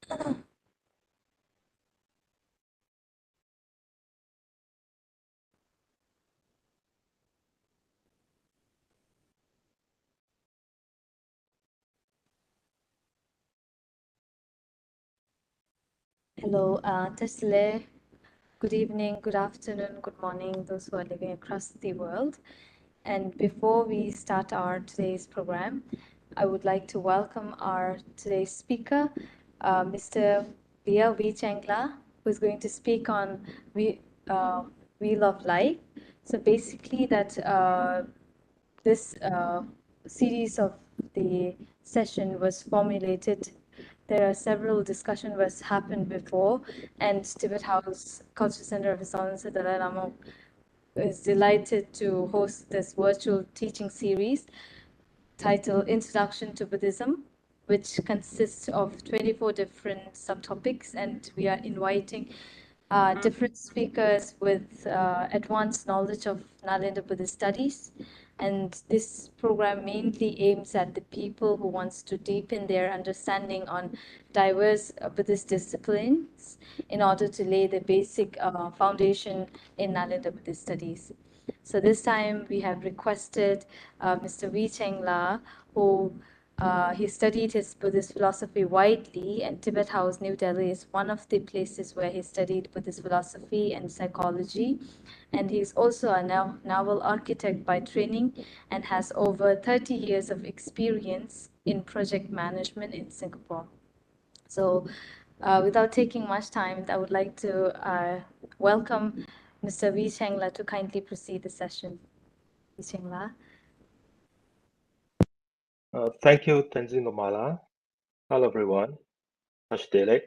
Hello, Tesla. Good evening, good afternoon, good morning, those who are living across the world. And before we start our today's program, I would like to welcome our today's speaker, Mr. Via V. Chengla, who is going to speak on Wheel of Life. So basically, this series of the session was formulated. There are several discussion was happened before, and Tibet House Culture Center of His Holiness Dalai Lama is delighted to host this virtual teaching series titled Introduction to Buddhism, which consists of 24 different subtopics, and we are inviting different speakers with advanced knowledge of Nalanda Buddhist Studies. And this program mainly aims at the people who wants to deepen their understanding on diverse Buddhist disciplines in order to lay the basic foundation in Nalanda Buddhist Studies. So this time we have requested Mr. Wee Cheng La, who he studied his Buddhist philosophy widely, and Tibet House, New Delhi is one of the places where he studied Buddhist philosophy and psychology. And he's also a novel architect by training and has over 30 years of experience in project management in Singapore. So without taking much time, I would like to welcome Mr. Wee Cheng La to kindly proceed the session. Wee Cheng La. Thank you, Tenzin Nomala. Hello, everyone. Ashdelek.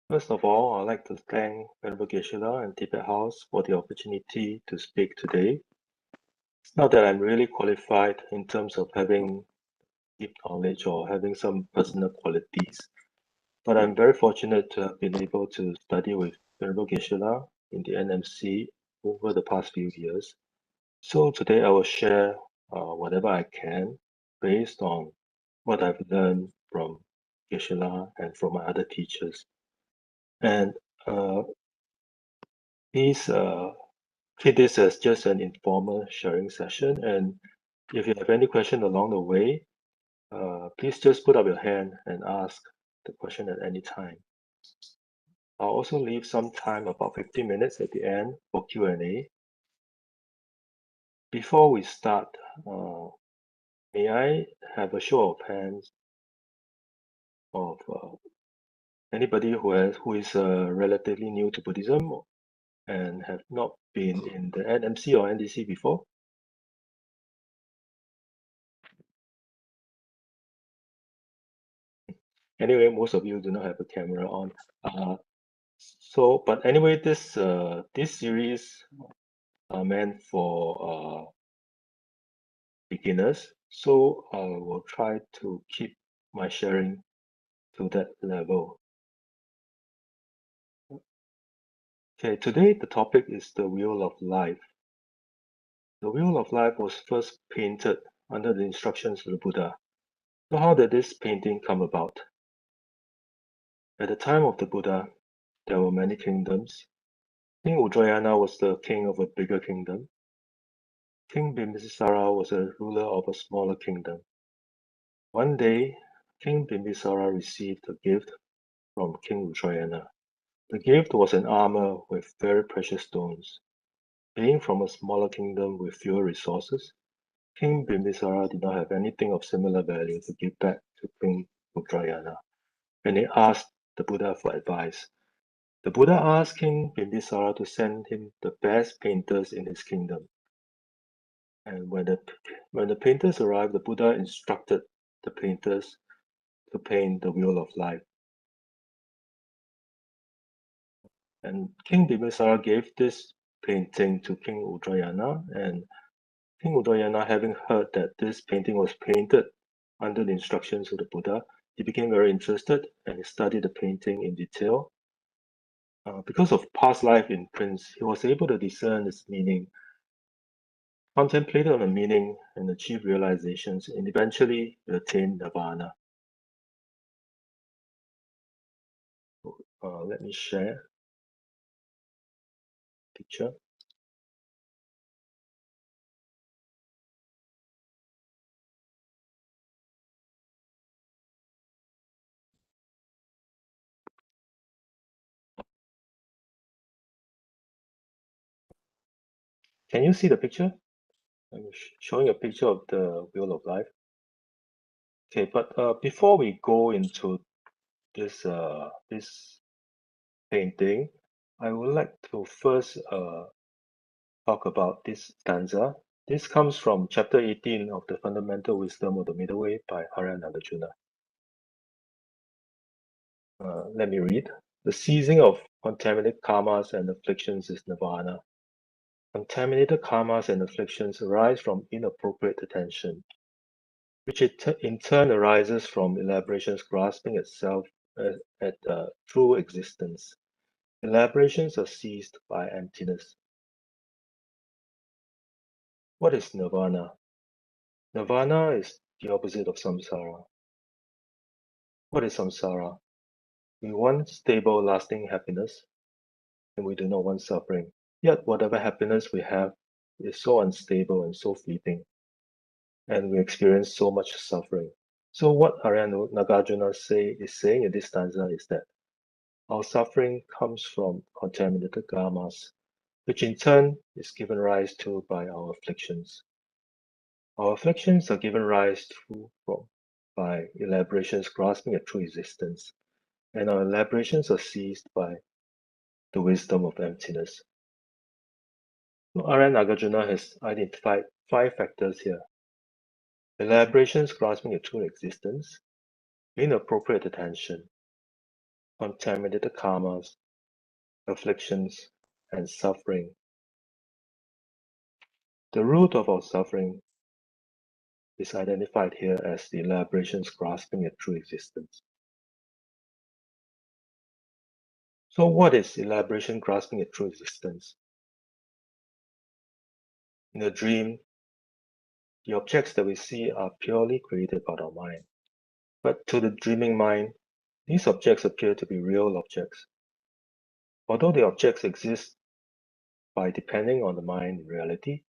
First of all, I'd like to thank Venerable Geshe-la and Tibet House for the opportunity to speak today. It's not that I'm really qualified in terms of having deep knowledge or having some personal qualities, but I'm very fortunate to have been able to study with Venerable Geshe-la in the NMC over the past few years. So today I will share whatever I can based on what I've learned from Geshe-la and from my other teachers. And please treat this as just an informal sharing session. And if you have any question along the way, please just put up your hand and ask the question at any time. I'll also leave some time, about 15 minutes at the end, for Q&A. Before we start, may I have a show of hands of anybody who is relatively new to Buddhism and have not been in the NMC or NDC before? Anyway, most of you do not have a camera on. But anyway, this series are meant for beginners, so I will try to keep my sharing to that level. Okay, today the topic is the Wheel of Life. The Wheel of Life was first painted under the instructions of the Buddha. So how did this painting come about? At the time of the Buddha, there were many kingdoms. King Ujjayana was the king of a bigger kingdom. King Bimbisara was a ruler of a smaller kingdom. One day, King Bimbisara received a gift from King Ujjayana. The gift was an armor with very precious stones. Being from a smaller kingdom with fewer resources, King Bimbisara did not have anything of similar value to give back to King Ujjayana, and he asked the Buddha for advice. The Buddha asked King Bimbisara to send him the best painters in his kingdom. And when the painters arrived, the Buddha instructed the painters to paint the Wheel of Life. And King Bimbisara gave this painting to King Ujjayana, and King Ujjayana, having heard that this painting was painted under the instructions of the Buddha, he became very interested and he studied the painting in detail. Because of past life in Prince, he was able to discern its meaning, contemplated on the meaning, and achieved realizations, and eventually attained Nirvana. Let me share picture. Can you see the picture? I'm showing a picture of the wheel of life. Okay, but before we go into this painting, I would like to first talk about this stanza. This comes from chapter 18 of the Fundamental Wisdom of the Middle Way by Arya. Let me read. The ceasing of contaminated karmas and afflictions is nirvana. Contaminated karmas and afflictions arise from inappropriate attention, which in turn arises from elaborations grasping itself at true existence. Elaborations are seized by emptiness. What is nirvana? Nirvana is the opposite of samsara. What is samsara? We want stable, lasting happiness, and we do not want suffering. Yet whatever happiness we have is so unstable and so fleeting, and we experience so much suffering. So what Arya Nagarjuna is saying in this stanza is that our suffering comes from contaminated karmas, which in turn is given rise to by our afflictions. Our afflictions are given rise to by elaborations grasping at true existence, and our elaborations are seized by the wisdom of emptiness. So Arya Nagarjuna has identified 5 factors here. Elaborations grasping at true existence, inappropriate attention, contaminated karmas, afflictions, and suffering. The root of our suffering is identified here as the elaborations grasping at true existence. So what is elaboration grasping at true existence? In a dream, the objects that we see are purely created by our mind. But to the dreaming mind, these objects appear to be real objects. Although the objects exist by depending on the mind in reality,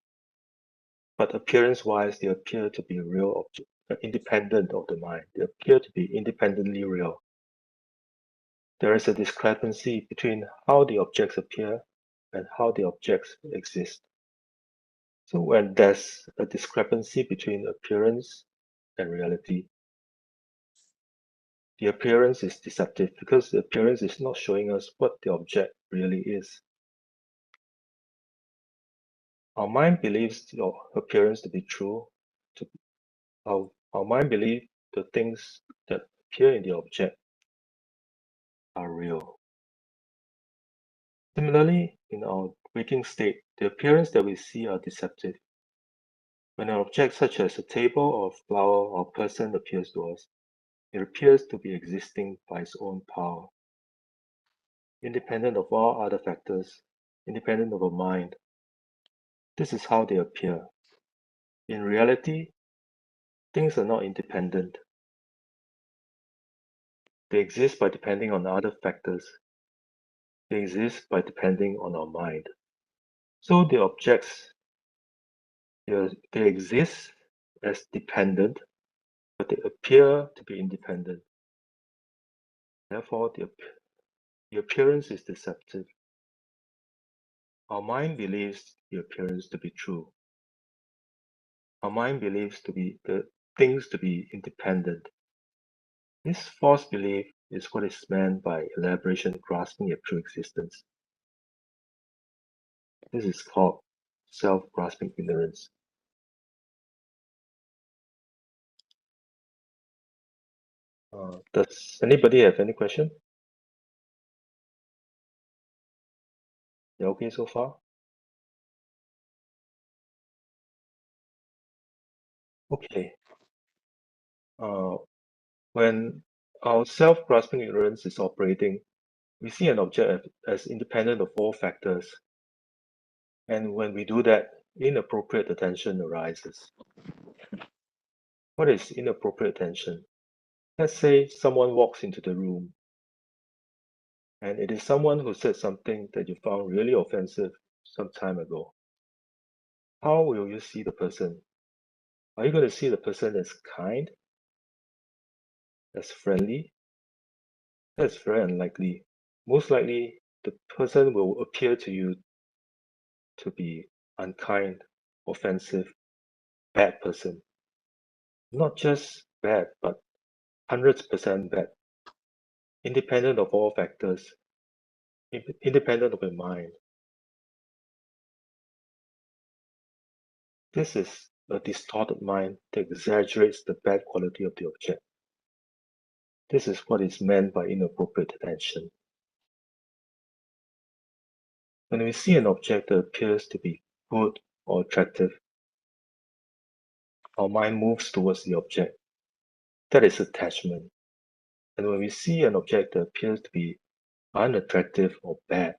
but appearance-wise they appear to be real objects, independent of the mind. They appear to be independently real. There is a discrepancy between how the objects appear and how the objects exist. So when there's a discrepancy between appearance and reality, the appearance is deceptive because the appearance is not showing us what the object really is. Our mind believes the appearance to be true. Our mind believes the things that appear in the object are real. Similarly, in our waking state, the appearance that we see are deceptive. When an object such as a table or flower or person appears to us, it appears to be existing by its own power, independent of all other factors, independent of our mind. This is how they appear. In reality, things are not independent. They exist by depending on other factors. They exist by depending on our mind. So the objects, they exist as dependent, but they appear to be independent. Therefore, the appearance is deceptive. Our mind believes the appearance to be true. Our mind believes the things to be independent. This false belief is what is meant by elaboration grasping at true existence. This is called self-grasping ignorance. Does anybody have any question? You okay so far? Okay. When our self-grasping ignorance is operating, we see an object as independent of all factors. And when we do that, inappropriate attention arises. What is inappropriate attention? Let's say someone walks into the room and it is someone who said something that you found really offensive some time ago. How will you see the person? Are you going to see the person as kind, as friendly? That's very unlikely. Most likely, the person will appear to you to be unkind, offensive, bad person. Not just bad, but 100% bad. Independent of all factors, independent of your mind. This is a distorted mind that exaggerates the bad quality of the object. This is what is meant by inappropriate attention. When we see an object that appears to be good or attractive, our mind moves towards the object. That is attachment. And when we see an object that appears to be unattractive or bad,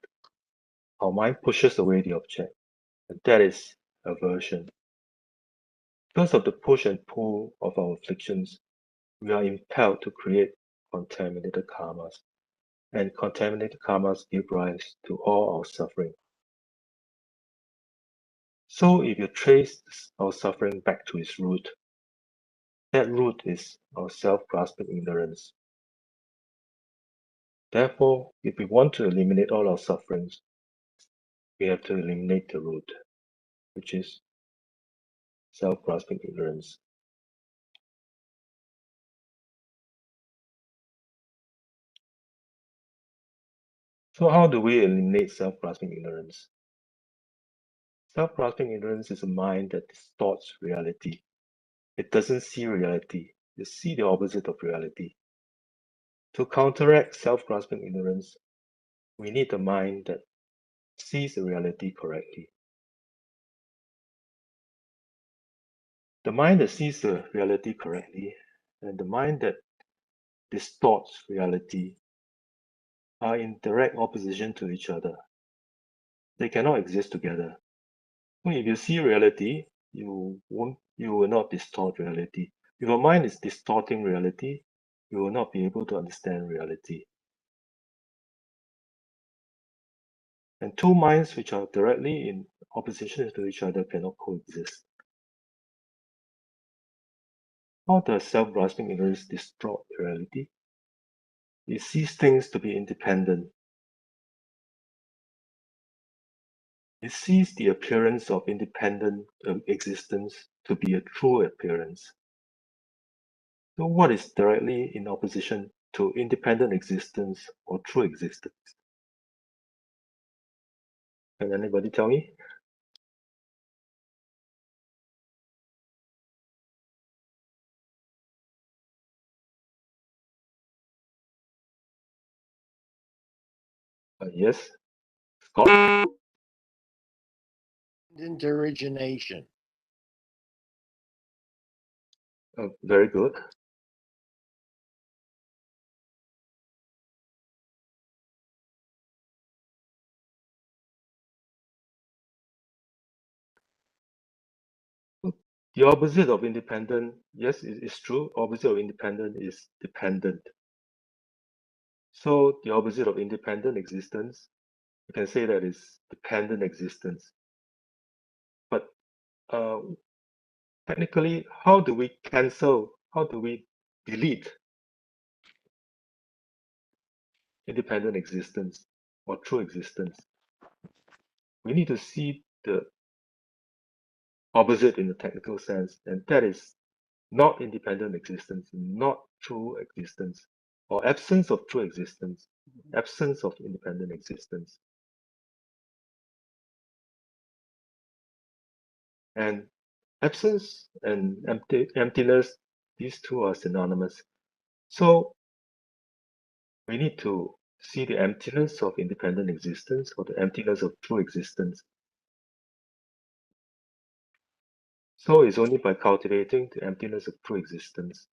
our mind pushes away the object, and that is aversion. Because of the push and pull of our afflictions, we are impelled to create contaminated karmas, and contaminated karmas give rise to all our suffering. So if you trace our suffering back to its root, that root is our self-grasping ignorance. Therefore, if we want to eliminate all our sufferings, we have to eliminate the root, which is self-grasping ignorance. So how do we eliminate self-grasping ignorance? Self-grasping ignorance is a mind that distorts reality. It doesn't see reality. It sees the opposite of reality. To counteract self-grasping ignorance, we need a mind that sees the reality correctly. The mind that sees the reality correctly and the mind that distorts reality are in direct opposition to each other. They cannot exist together. So if you see reality, you will not distort reality. If your mind is distorting reality, you will not be able to understand reality. And two minds which are directly in opposition to each other cannot coexist. How does self-grasping ignorance distort reality? It sees things to be independent. It sees the appearance of independent existence to be a true appearance. So what is directly in opposition to independent existence or true existence? Can anybody tell me? Yes, Scott? Independent origination. Very good. The opposite of independent, yes, it's true. Opposite of independent is dependent. So the opposite of independent existence, you can say that is dependent existence. But technically, how do we delete independent existence or true existence? We need to see the opposite in the technical sense, and that is not independent existence, not true existence, or absence of true existence, absence of independent existence. And absence and emptiness, these two are synonymous. So we need to see the emptiness of independent existence or the emptiness of true existence. So it's only by cultivating the emptiness of true existence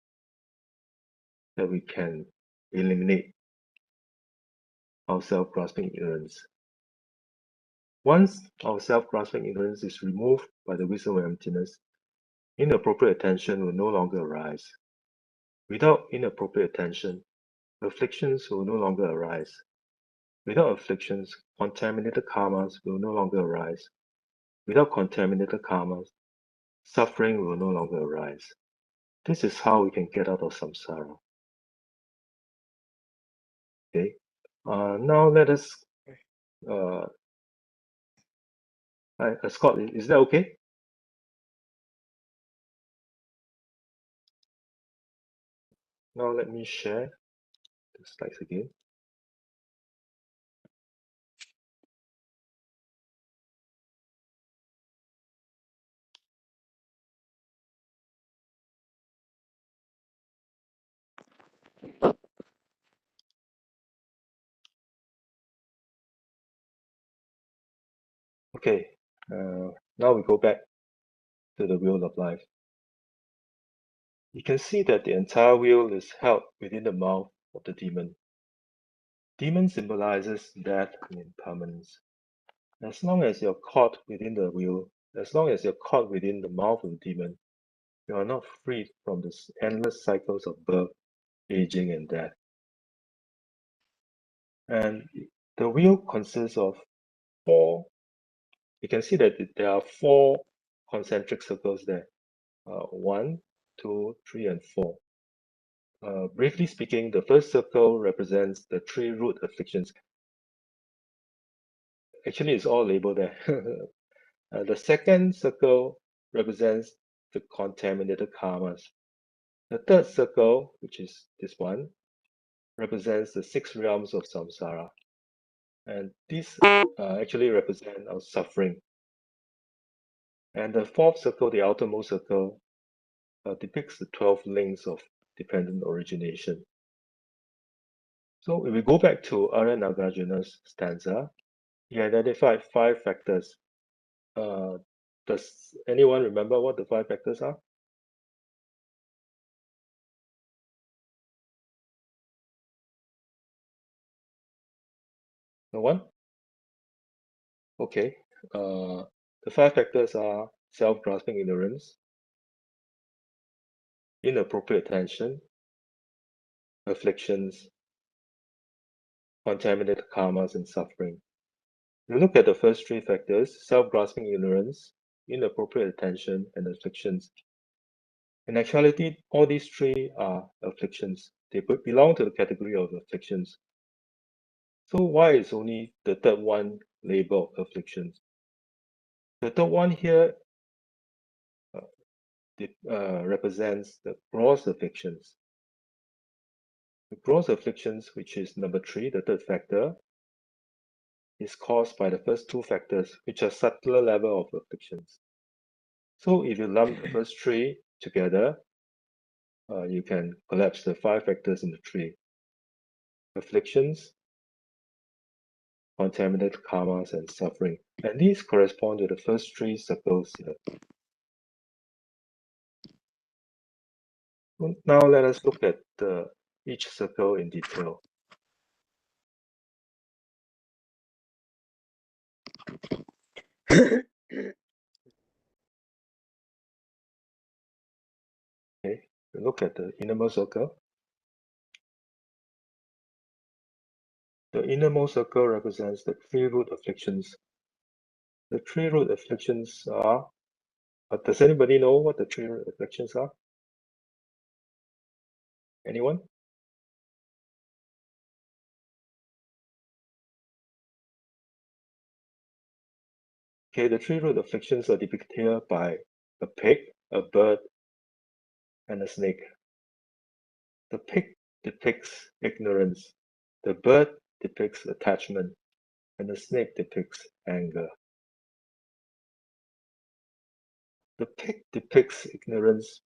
that we can eliminate our self-grasping ignorance. Once our self-grasping ignorance is removed by the wisdom of emptiness, inappropriate attention will no longer arise. Without inappropriate attention, afflictions will no longer arise. Without afflictions, contaminated karmas will no longer arise. Without contaminated karmas, suffering will no longer arise. This is how we can get out of samsara. Okay. Now let us. Scott, is that okay? Now let me share the slides again. Okay. Now we go back to the wheel of life. You can see that the entire wheel is held within the mouth of the demon. Demon symbolizes death and impermanence. As long as you're caught within the wheel, as long as you're caught within the mouth of the demon, you are not freed from the endless cycles of birth, aging, and death. And the wheel consists of four. You can see that there are four concentric circles there. 1, 2, 3, and 4. Briefly speaking, the first circle represents the 3 root afflictions. Actually, it's all labeled there. The second circle represents the contaminated karmas. The third circle, which is this one, represents the 6 realms of samsara. And these actually represent our suffering. And the fourth circle, the outermost circle, depicts the 12 links of dependent origination. So if we go back to Arya Nagarjuna's stanza, he identified 5 factors. Does anyone remember what the 5 factors are? No one? Okay. The 5 factors are self-grasping ignorance, inappropriate attention, afflictions, contaminated karmas, and suffering. If you look at the first 3 factors, self-grasping ignorance, inappropriate attention, and afflictions. In actuality, all these 3 are afflictions. They belong to the category of afflictions. So why is only the third one labeled afflictions? The third one here represents the gross afflictions. The gross afflictions, which is number 3, the third factor, is caused by the first 2 factors, which are subtler level of afflictions. So if you lump the first 3 together, you can collapse the 5 factors into 3. Afflictions, contaminated karmas, and suffering. And these correspond to the first 3 circles here. Now let us look at each circle in detail. Okay, we look at the innermost circle. The innermost circle represents the 3 root afflictions. The 3 root afflictions are, does anybody know what the 3 root afflictions are? Anyone? Okay, the 3 root afflictions are depicted here by a pig, a bird, and a snake. The pig depicts ignorance, the bird depicts attachment, and the snake depicts anger. The pig depicts ignorance.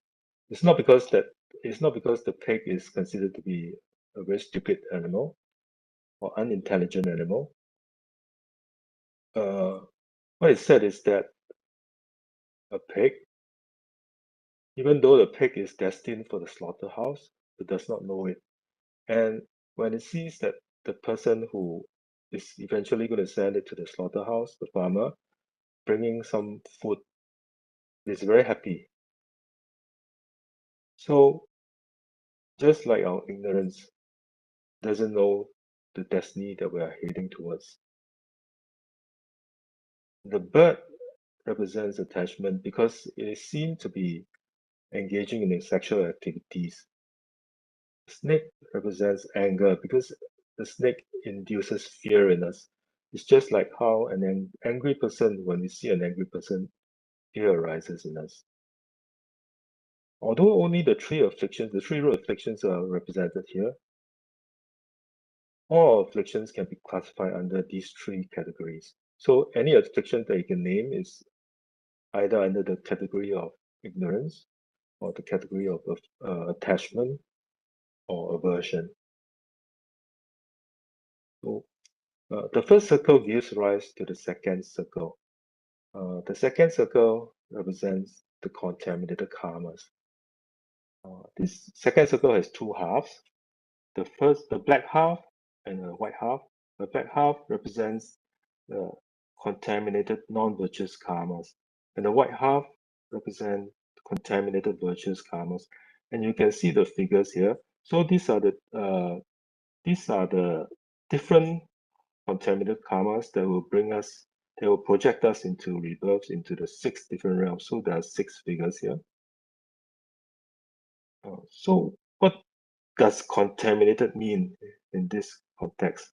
It's not because the pig is considered to be a very stupid animal or unintelligent animal. What is said is that a pig, even though the pig is destined for the slaughterhouse, it does not know it. And when it sees that the person who is eventually going to send it to the slaughterhouse, the farmer, bringing some food, is very happy. So just like our ignorance doesn't know the destiny that we are heading towards. The bird represents attachment because it is seen to be engaging in sexual activities. The snake represents anger because the snake induces fear in us. It's just like how an angry person, when we see an angry person, fear arises in us. Although only the three root afflictions are represented here, all afflictions can be classified under these three categories. So any affliction that you can name is either under the category of ignorance or the category of attachment or aversion. So the first circle gives rise to the second circle. The second circle represents the contaminated karmas. This second circle has two halves. The black half and the white half. The black half represents the contaminated non-virtuous karmas, and the white half represents contaminated virtuous karmas. And you can see the figures here. So these are the different contaminated karmas that will project us into rebirths into the 6 different realms. So there are 6 figures here. So what does contaminated mean in this context?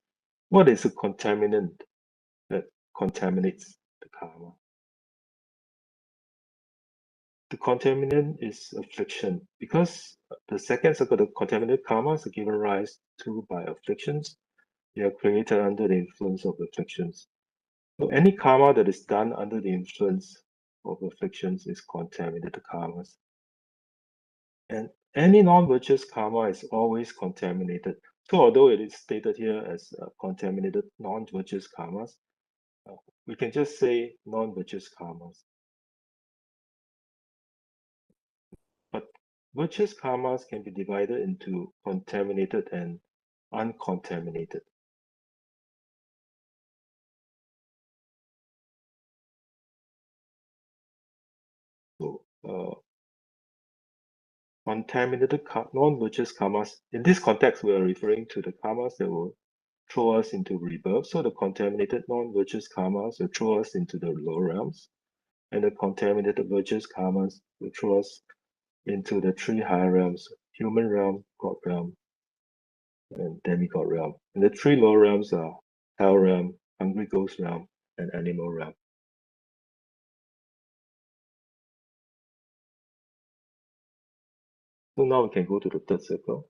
What is a contaminant that contaminates the karma? The contaminant is affliction because the second circle, the contaminated karmas are given rise to by afflictions. They are created under the influence of afflictions. So any karma that is done under the influence of afflictions is contaminated karmas. And any non-virtuous karma is always contaminated. So although it is stated here as contaminated non-virtuous karmas, we can just say non-virtuous karmas. But virtuous karmas can be divided into contaminated and uncontaminated. So contaminated non-virtuous karmas, in this context, we are referring to the karmas that will throw us into rebirth. So the contaminated non-virtuous karmas will throw us into the lower realms, and the contaminated virtuous karmas will throw us into the 3 higher realms: human realm, God realm, and demigod realm. And the 3 lower realms are hell realm, hungry ghost realm, and animal realm. So now we can go to the third circle.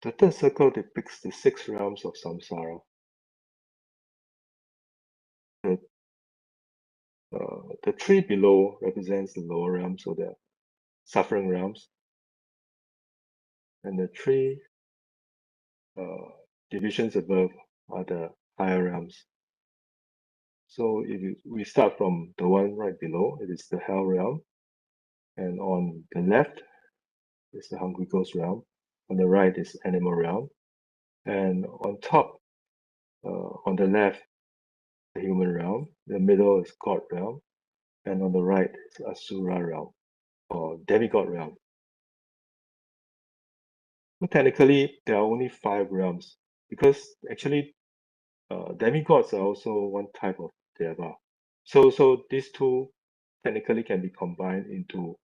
The third circle depicts the 6 realms of samsara. The 3 below represents the lower realms, so the suffering realms, and the 3 divisions above are the higher realms. So we start from the one right below, it is the hell realm, and on the left is the hungry ghost realm, on the right is animal realm, and on top, on the left, the human realm, the middle is god realm, and on the right is asura realm, or demigod realm. So technically, there are only 5 realms, because actually demigods are also one type of deva. So these two technically can be combined into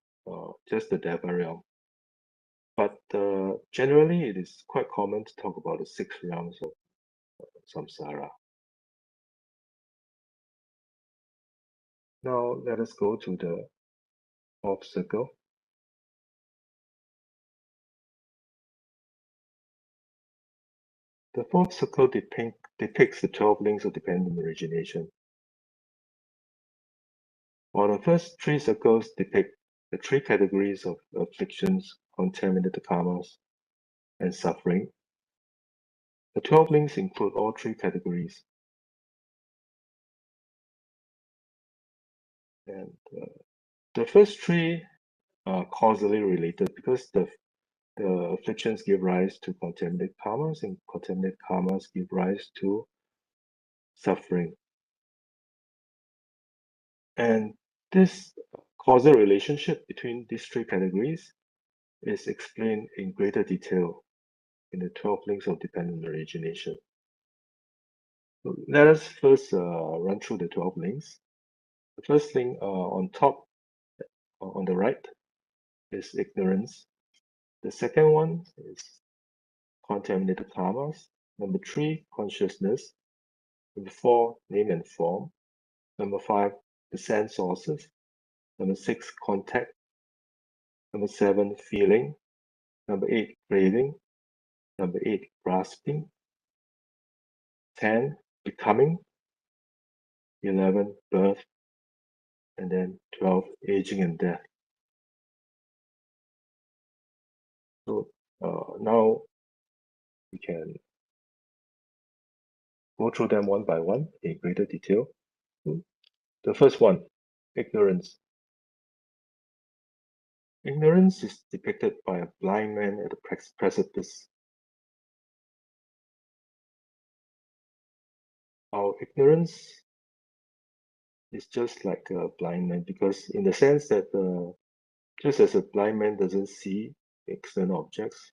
just the deva realm. But generally, it is quite common to talk about the 6 realms of samsara. Now let us go to the 4th circle. The 4th circle depicts the 12 links of dependent origination. While the first 3 circles depict the 3 categories of afflictions, contaminated karmas, and suffering, the 12 links include all 3 categories. And the first 3 are causally related because The afflictions give rise to contaminated karmas, and contaminated karmas give rise to suffering. And this causal relationship between these three categories is explained in greater detail in the 12 links of dependent origination. So let us first run through the 12 links. The first link on top, on the right, is ignorance. The second one is contaminated karmas. Number 3, consciousness. Number 4, name and form. Number 5, the sense sources. Number 6, contact. Number 7, feeling. Number 8, craving. Number 8, grasping. 10, becoming. 11, birth. And then 12, aging and death. So now we can go through them one by one in greater detail. The first one, ignorance. Ignorance is depicted by a blind man at a precipice. Our ignorance is just like a blind man, because in the sense that just as a blind man doesn't see external objects,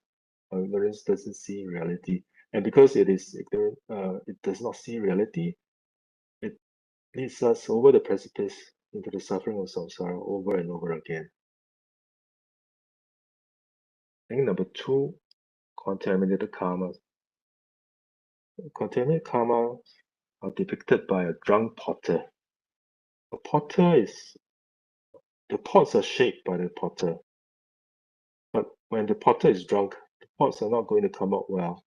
our ignorance doesn't see reality. And because it is ignorant, it does not see reality, it leads us over the precipice into the suffering of samsara over and over again. Thing number 2, contaminated karmas. Contaminated karmas are depicted by a drunk potter. A potter is, the pots are shaped by the potter. But when the potter is drunk, the pots are not going to come out well.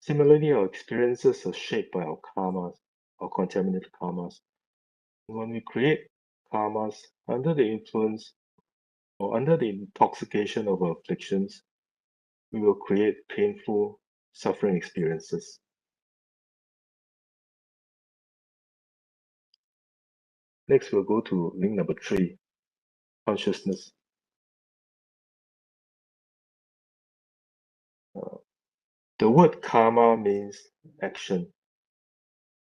Similarly, our experiences are shaped by our karmas, our contaminated karmas. When we create karmas under the influence or under the intoxication of our afflictions, we will create painful, suffering experiences. Next, we'll go to link number 3, consciousness. The word karma means action.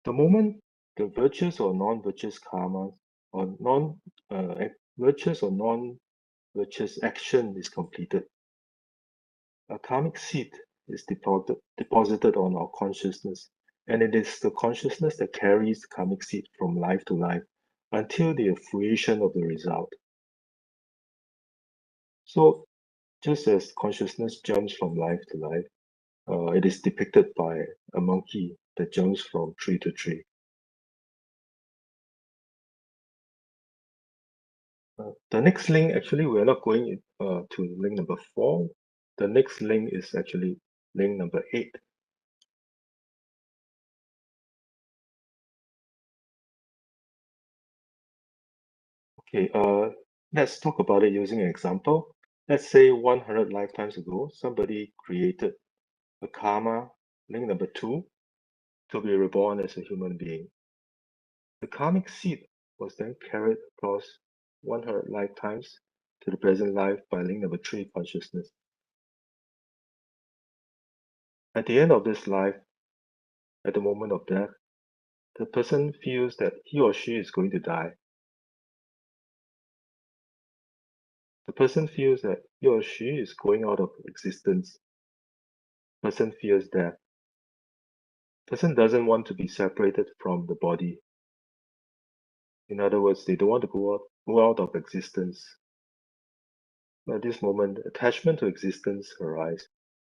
The moment the virtuous or non-virtuous karma or virtuous or non-virtuous action is completed, a karmic seed is deposited on our consciousness, and it is the consciousness that carries the karmic seed from life to life until the fruition of the result. So, just as consciousness jumps from life to life, it is depicted by a monkey that jumps from tree to tree. The next link, actually, we're not going to link number 4. The next link is actually link number 8. Okay, let's talk about it using an example. Let's say 100 lifetimes ago, somebody created a karma, link number 2, to be reborn as a human being. The karmic seed was then carried across 100 lifetimes to the present life by link number 3, consciousness. At the end of this life, at the moment of death, the person feels that he or she is going to die. The person feels that he or she is going out of existence. The person fears death. The person doesn't want to be separated from the body. In other words, they don't want to go out of existence. At this moment, attachment to existence arises.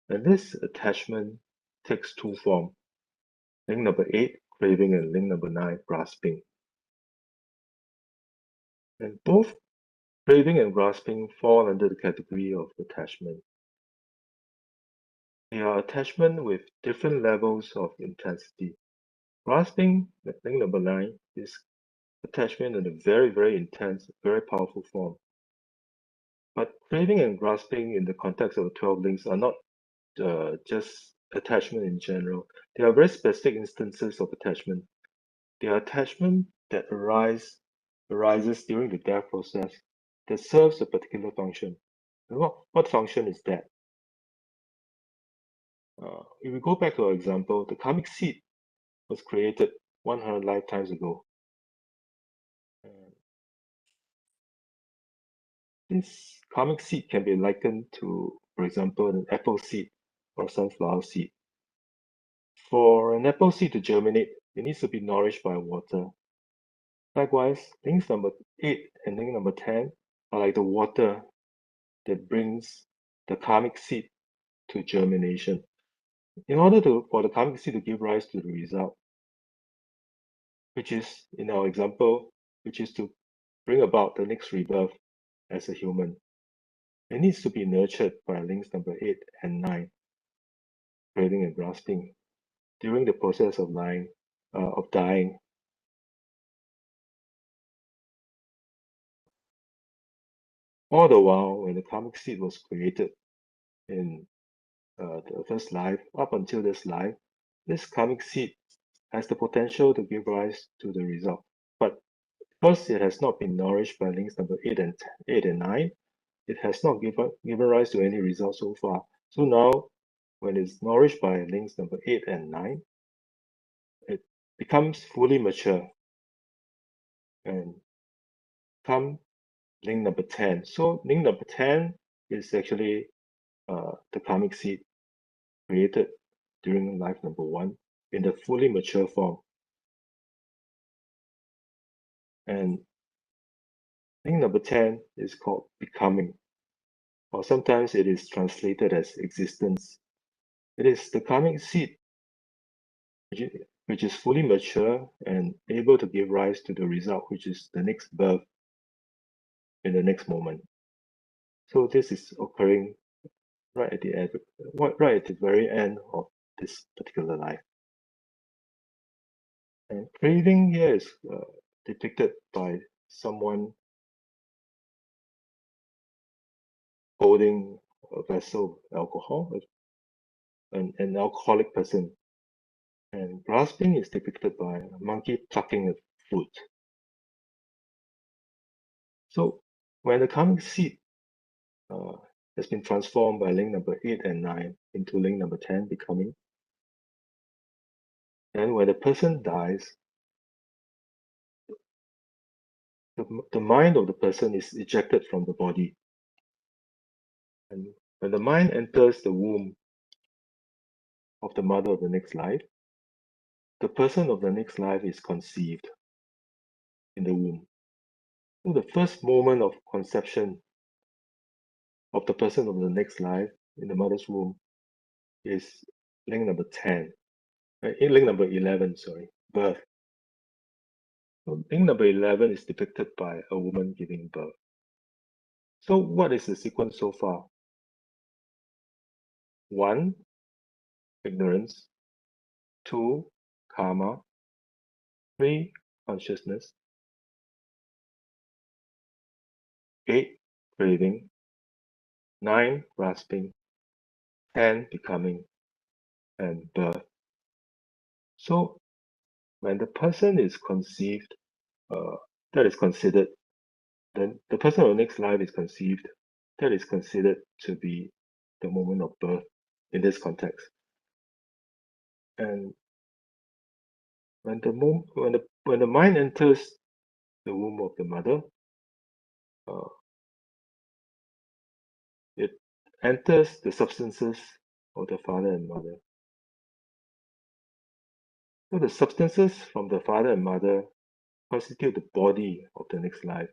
And this attachment takes 2 forms. Link number 8, craving, and link number 9, grasping. And both craving and grasping fall under the category of attachment. They are attachment with different levels of intensity. Grasping, link number 9, is attachment in a very, very intense, very powerful form. But craving and grasping in the context of the 12 links are not just attachment in general. They are very specific instances of attachment. They are attachment that arises during the death process that serves a particular function. And what function is that? If we go back to our example, the karmic seed was created 100 lifetimes ago. And this karmic seed can be likened to, for example, an apple seed or sunflower seed. For an apple seed to germinate, it needs to be nourished by water. Likewise, links number 8 and link number 10 are like the water that brings the karmic seed to germination. In order for the karmic seed to give rise to the result, which is, in our example, which is to bring about the next rebirth as a human, it needs to be nurtured by links number 8 and 9, craving and grasping, during the process of dying. All the while, when the karmic seed was created in the first life, up until this life, this karmic seed has the potential to give rise to the result. But because it has not been nourished by links number 8 and 9, it has not given rise to any result so far. So now, when it's nourished by links number 8 and 9, it becomes fully mature and come link number 10. So link number 10 is actually the karmic seed created during life number 1 in the fully mature form. And link number 10 is called becoming, or sometimes it is translated as existence. It is the karmic seed which is fully mature and able to give rise to the result, which is the next birth in the next moment. So this is occurring right at the end, right at the very end of this particular life. And craving here is depicted by someone holding a vessel of alcohol, an alcoholic person. And grasping is depicted by a monkey plucking a fruit. So when the karmic seed has been transformed by link number 8 and 9 into link number 10, becoming, and when the person dies, the mind of the person is ejected from the body. And when the mind enters the womb of the mother of the next life, the person of the next life is conceived in the womb. So the first moment of conception of the person of the next life in the mother's womb is link number 10, link number 11, sorry, birth. So link number 11 is depicted by a woman giving birth. So what is the sequence so far? 1, ignorance. 2, karma. 3, consciousness. 8, craving. 9, grasping. 10, becoming. And birth. So when the person is conceived, that is considered, then the person of the next life is conceived, that is considered to be the moment of birth in this context. And when the mind enters the womb of the mother, it enters the substances of the father and mother. So the substances from the father and mother constitute the body of the next life.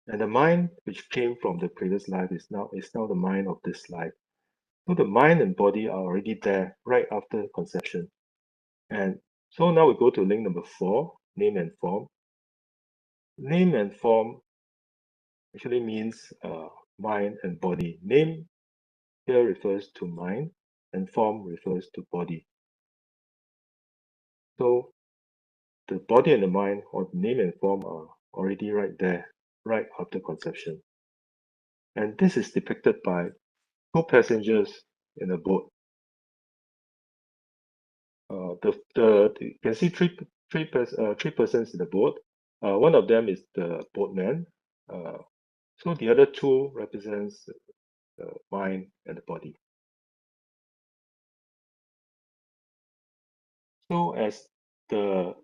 And the mind which came from the previous life is now the mind of this life. So the mind and body are already there right after conception. And so now we go to link number 4, name and form. Name and form actually means mind and body. Name here refers to mind and form refers to body. So the body and the mind, or name and form, are already right there, right after conception. And this is depicted by 2 passengers in a boat. You can see three persons in the boat. One of them is the boatman. So the other 2 represents the mind, and the body. So as the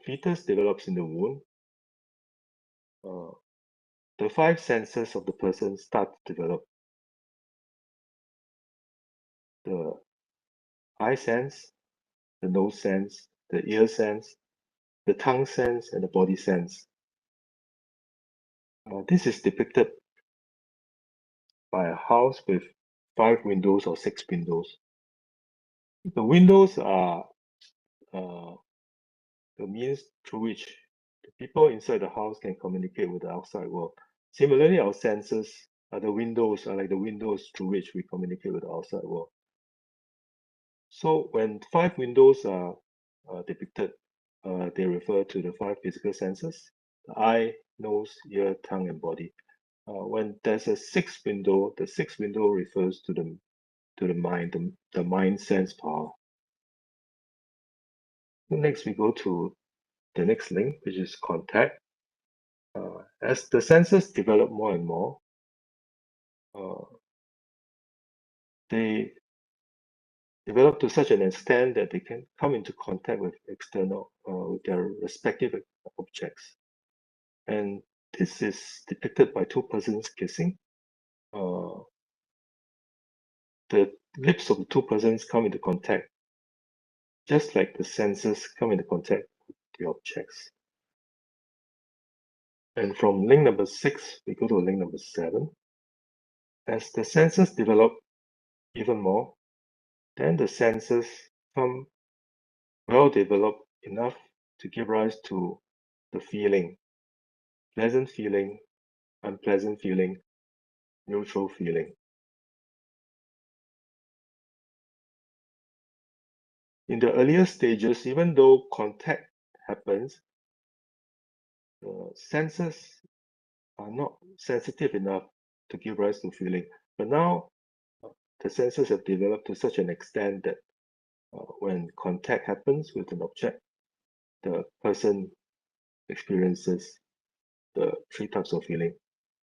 fetus develops in the womb, the five senses of the person start to develop. The eye sense, the nose sense, the ear sense, the tongue sense, and the body sense. This is depicted by a house with 5 windows or 6 windows. The windows are the means through which the people inside the house can communicate with the outside world. Similarly, our senses are like the windows through which we communicate with the outside world. So when 5 windows are depicted, they refer to the 5 physical senses: the eye, nose, ear, tongue, and body. When there's a 6th window, the 6th window refers to the mind, the mind sense power. Next, we go to the next link, which is contact. As the senses develop more and more, they develop to such an extent that they can come into contact with with their respective objects. And this is depicted by 2 persons kissing. The lips of the 2 persons come into contact, just like the senses come into contact with the objects. And from link number 6, we go to link number 7. As the senses develop even more, then the senses come well developed enough to give rise to the feeling: pleasant feeling, unpleasant feeling, neutral feeling. In the earlier stages, even though contact happens, the senses are not sensitive enough to give rise to feeling. But now, the senses have developed to such an extent that when contact happens with an object, the person experiences the 3 types of feeling: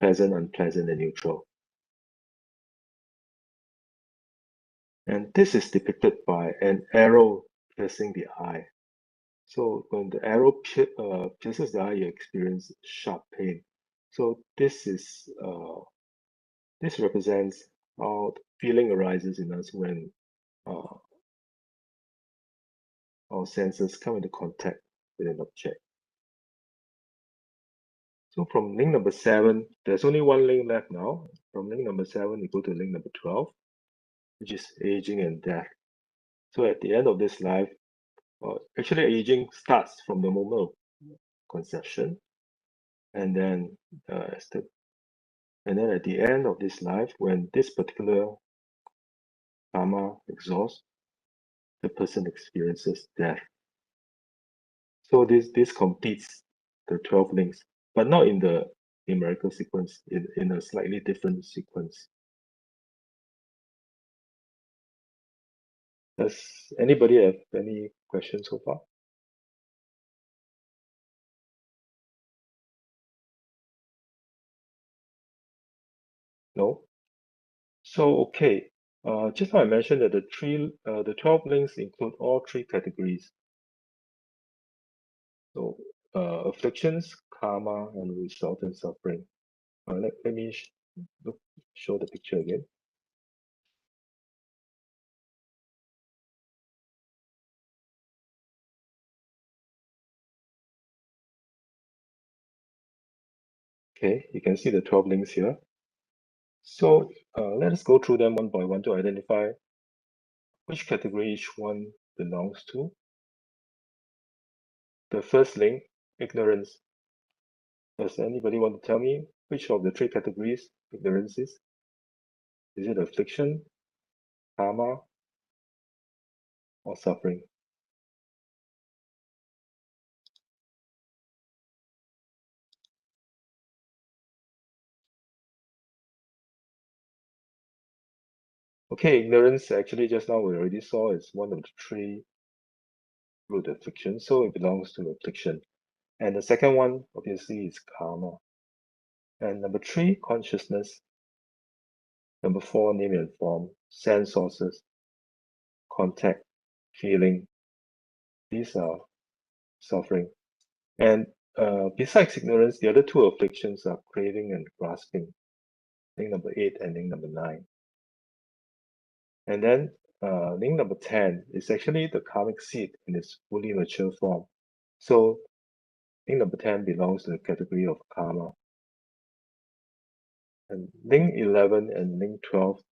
pleasant, unpleasant, and neutral. And this is depicted by an arrow piercing the eye. So when the arrow pierces the eye, you experience sharp pain. So this represents how feeling arises in us when our senses come into contact with an object. So from link number 7, there's only one link left now. From link number 7, we go to link number 12, which is aging and death. So at the end of this life, actually aging starts from the moment of conception, and then at the end of this life, when this particular karma exhausts, the person experiences death. So this completes the 12 links, but not in the numerical sequence, in a slightly different sequence. Does anybody have any questions so far? No? So, okay. Just now I mentioned that the 12 links include all 3 categories. So, afflictions, karma, and resultant suffering. Let me show the picture again. Okay, you can see the 12 links here. So let us go through them one by one to identify which category each one belongs to. The first link, ignorance. Does anybody want to tell me which of the 3 categories ignorance is? Is it affliction, karma, or suffering? Okay, ignorance actually just now we already saw is one of the 3 root afflictions, so it belongs to affliction. And the second one obviously is karma. And number 3, consciousness. Number 4, name and form, sense sources, contact, feeling. These are suffering. And besides ignorance, the other two afflictions are craving and grasping. Link number 8 and link number 9. And then link number 10 is actually the karmic seed in its fully mature form. So link number 10 belongs to the category of karma. And link 11 and link 12,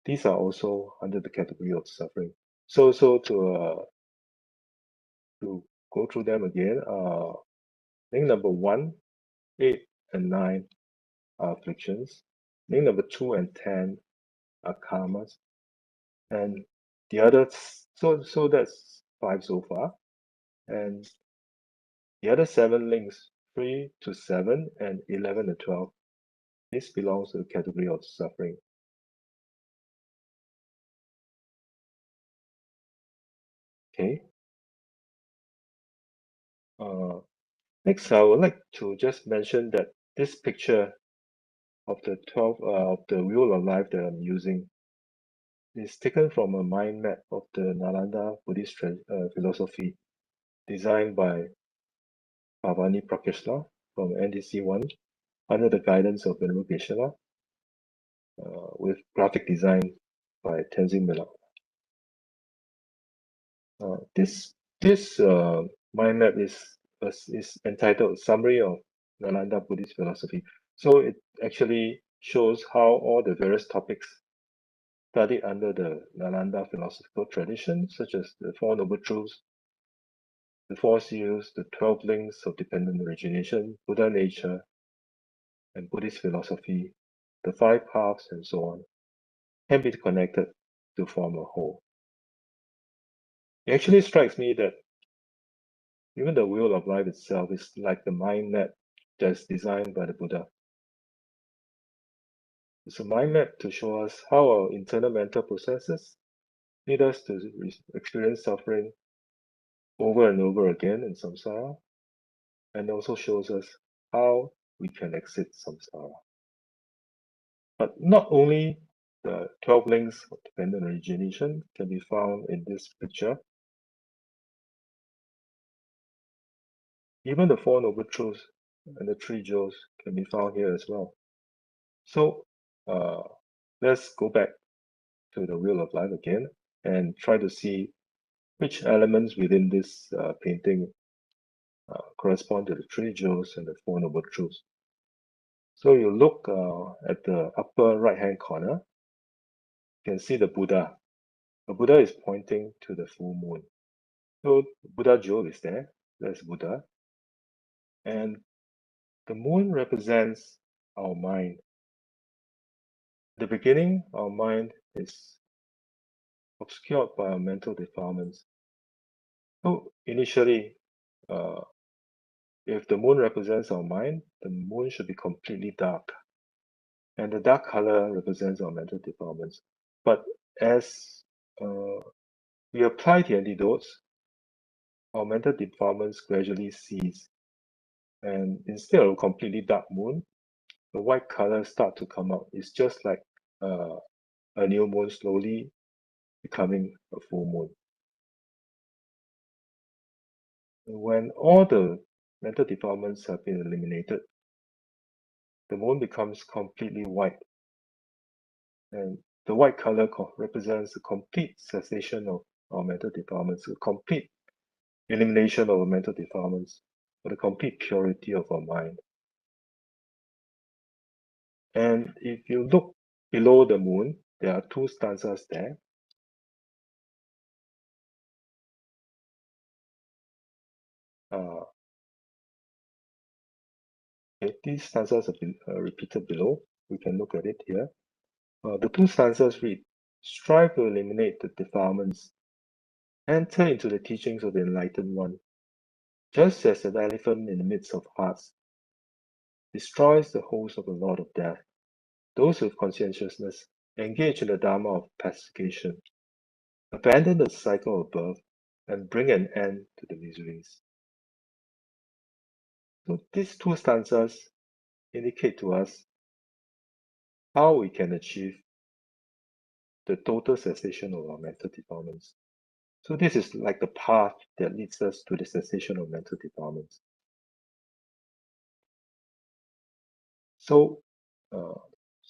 these are also under the category of suffering. So to go through them again, link number 1, 8 and 9 are afflictions. Link number 2 and 10 are karmas. And the others, so that's 5 so far. And the other 7 links, 3 to 7 and 11 to 12, this belongs to the category of suffering. Okay. Next, I would like to just mention that this picture of the 12 of the wheel of life that I'm using is taken from a mind map of the Nalanda Buddhist philosophy designed by Bhavani Prakeshla from NDC1 under the guidance of Venerable Geshe-la with graphic design by Tenzin Miller. This mind map is entitled Summary of Nalanda Buddhist Philosophy. So it actually shows how all the various topics studied under the Nalanda philosophical tradition, such as the Four Noble Truths, the Four Seals, the 12 Links of Dependent Origination, Buddha Nature, and Buddhist philosophy, the Five Paths, and so on, can be connected to form a whole. It actually strikes me that even the wheel of life itself is like the mind map that's designed by the Buddha. It's a mind map to show us how our internal mental processes lead us to experience suffering over and over again in samsara, and also shows us how we can exit samsara. But not only the 12 links of dependent origination can be found in this picture, even the Four Noble Truths and the Three Jewels can be found here as well. So let's go back to the wheel of life again and try to see which elements within this painting correspond to the Three Jewels and the Four Noble Truths. So you look at the upper right-hand corner, you can see the Buddha. The Buddha is pointing to the full moon. So Buddha jewel is there, that's Buddha. And the moon represents our mind. At the beginning, our mind is obscured by our mental defilements. So initially, if the moon represents our mind, the moon should be completely dark. And the dark color represents our mental defilements. But as we apply the antidotes, our mental defilements gradually cease. And instead of a completely dark moon, the white color start to come out. It's just like a new moon slowly becoming a full moon. When all the mental defilements have been eliminated, the moon becomes completely white. And the white color represents the complete cessation of our mental defilements, the complete elimination of our mental defilements, or the complete purity of our mind. And if you look below the moon, there are two stanzas there. These stanzas have been repeated below. We can look at it here. The two stanzas read, strive to eliminate the defilements, enter into the teachings of the enlightened one, just as an elephant in the midst of hearts destroys the host of the Lord of Death. Those with conscientiousness engage in the Dharma of pacification, abandon the cycle of birth, and bring an end to the miseries. So these two stanzas indicate to us how we can achieve the total cessation of our mental defilements. So this is like the path that leads us to the cessation of mental defilements. So,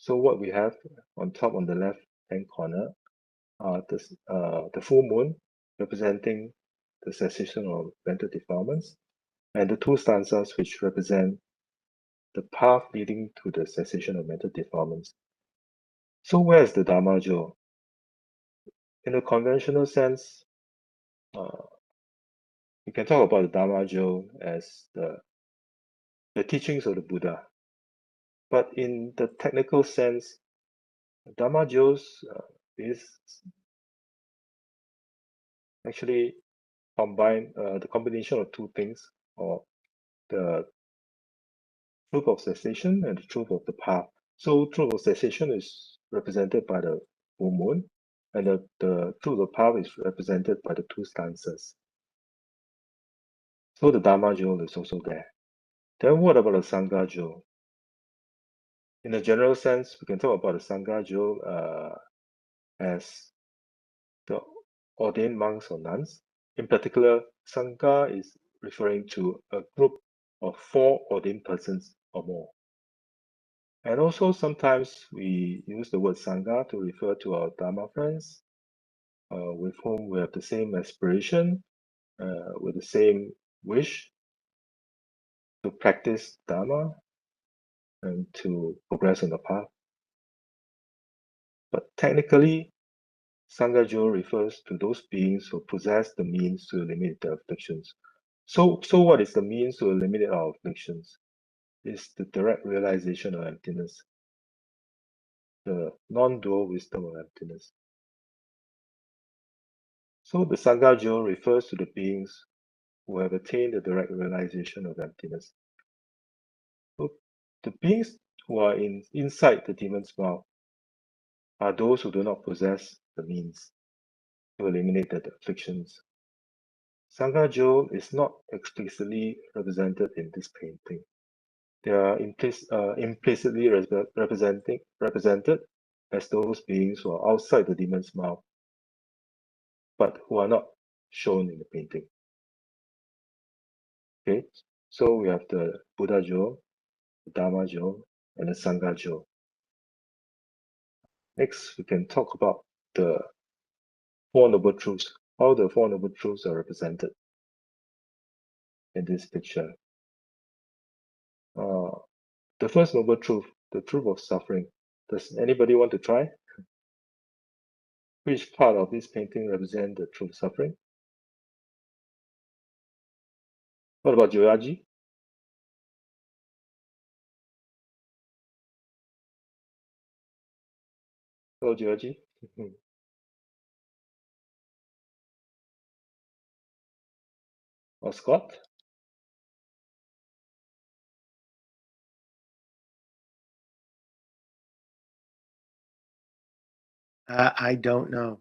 what we have on top on the left-hand corner are the full moon representing the cessation of mental defilements, and the two stanzas which represent the path leading to the cessation of mental defilements. So where is the Dharma jewel? In a conventional sense, we can talk about the Dharma jewel as the teachings of the Buddha. But in the technical sense, Dharma jewels is actually the combination of two things, or the truth of cessation and the truth of the path. So truth of cessation is represented by the full moon, and the truth of the path is represented by the two stanzas. So the Dharma jewel is also there. Then what about the Sangha jewel? In a general sense, we can talk about the Sangha jewel as the ordained monks or nuns. In particular, Sangha is referring to a group of 4 ordained persons or more. And also sometimes we use the word Sangha to refer to our Dharma friends with whom we have the same aspiration, with the same wish to practice Dharma and to progress on the path. But technically, Sangha jewel refers to those beings who possess the means to eliminate their afflictions. So what is the means to eliminate our afflictions? It's the direct realization of emptiness, the non-dual wisdom of emptiness. So the Sangha jewel refers to the beings who have attained the direct realization of emptiness. So the beings who are inside the demon's mouth are those who do not possess the means to eliminate their afflictions. Sangha jewel is not explicitly represented in this painting. They are implicitly represented as those beings who are outside the demon's mouth, but who are not shown in the painting. Okay, so we have the Buddha jewel, the Dharma jewel, and the Sangha jewel. Next, we can talk about the Four Noble Truths, how the Four Noble Truths are represented in this picture. The first Noble Truth, the truth of suffering. Does anybody want to try? Which part of this painting represents the truth of suffering? What about Joyaji? Hello, Joyaji. Or Scott? I don't know.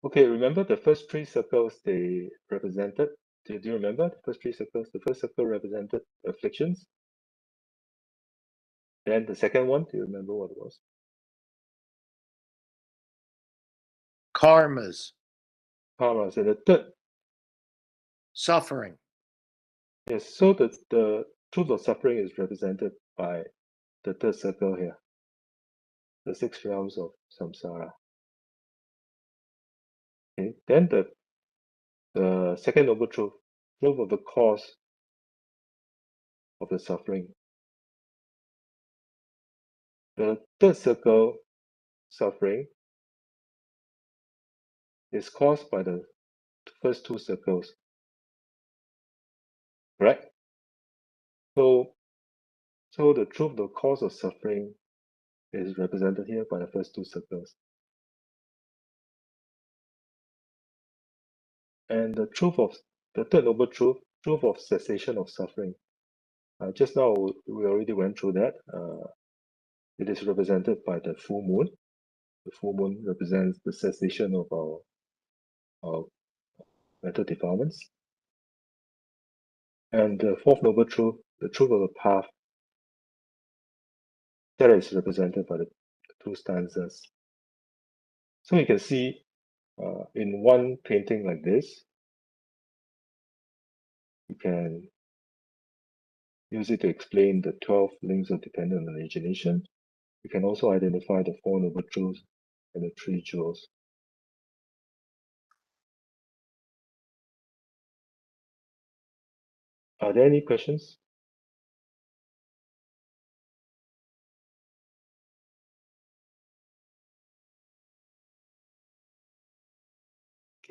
Okay, remember the first 3 circles they represented? Do you remember the first 3 circles? The first circle represented afflictions. Then the second one, do you remember what it was? Karmas. Karmas. And the third, Suffering. yes, so the truth of suffering is represented by the third circle here, the 6 realms of samsara. Okay, then the second noble truth, truth of the cause of the suffering. The third circle, suffering, is caused by the first 2 circles, right? So the truth, the cause of suffering, is represented here by the first 2 circles. And the third noble truth, truth of cessation of suffering. Just now we already went through that. It is represented by the full moon. The full moon represents the cessation of our mental defilements. And the fourth noble truth, the truth of the path, that is represented by the two stanzas. So you can see in one painting like this, you can use it to explain the 12 links of dependent origination. You can also identify the 4 noble truths and the 3 jewels. Are there any questions?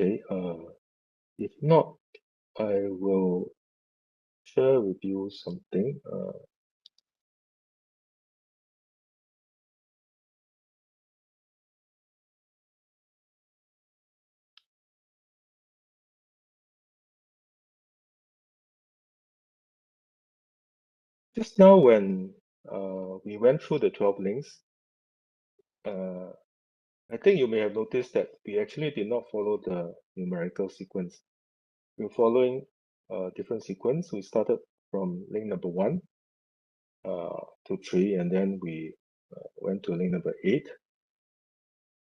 Okay, if not, I will share with you something. Just now when we went through the 12 links, I think you may have noticed that we actually did not follow the numerical sequence. We were following a different sequence. We started from link number 1 to 3, and then we went to link number 8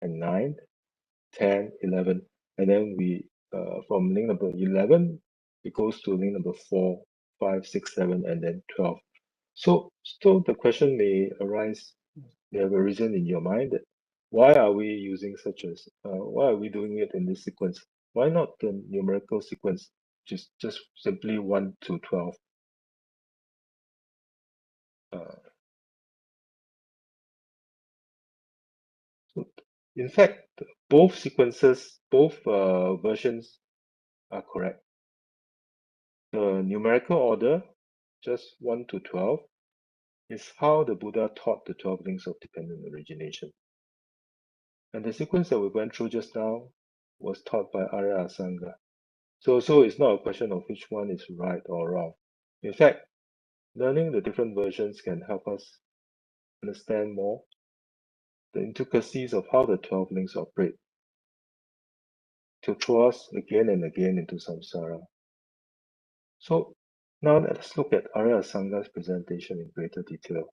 and 9, 10, 11, and then we from link number 11 it goes to link number 4, 5, 6, 7, and then 12. So the question may arise, you have a reason in your mind that why are we using why are we doing it in this sequence? Why not the numerical sequence, just simply 1 to 12? So in fact, both sequences, both versions are correct. The numerical order, just 1 to 12, is how the Buddha taught the 12 links of dependent origination. And the sequence that we went through just now was taught by Arya Asanga. So it's not a question of which one is right or wrong. In fact, learning the different versions can help us understand more the intricacies of how the 12 links operate to throw us again and again into samsara. So now let's look at Arya Asanga's presentation in greater detail.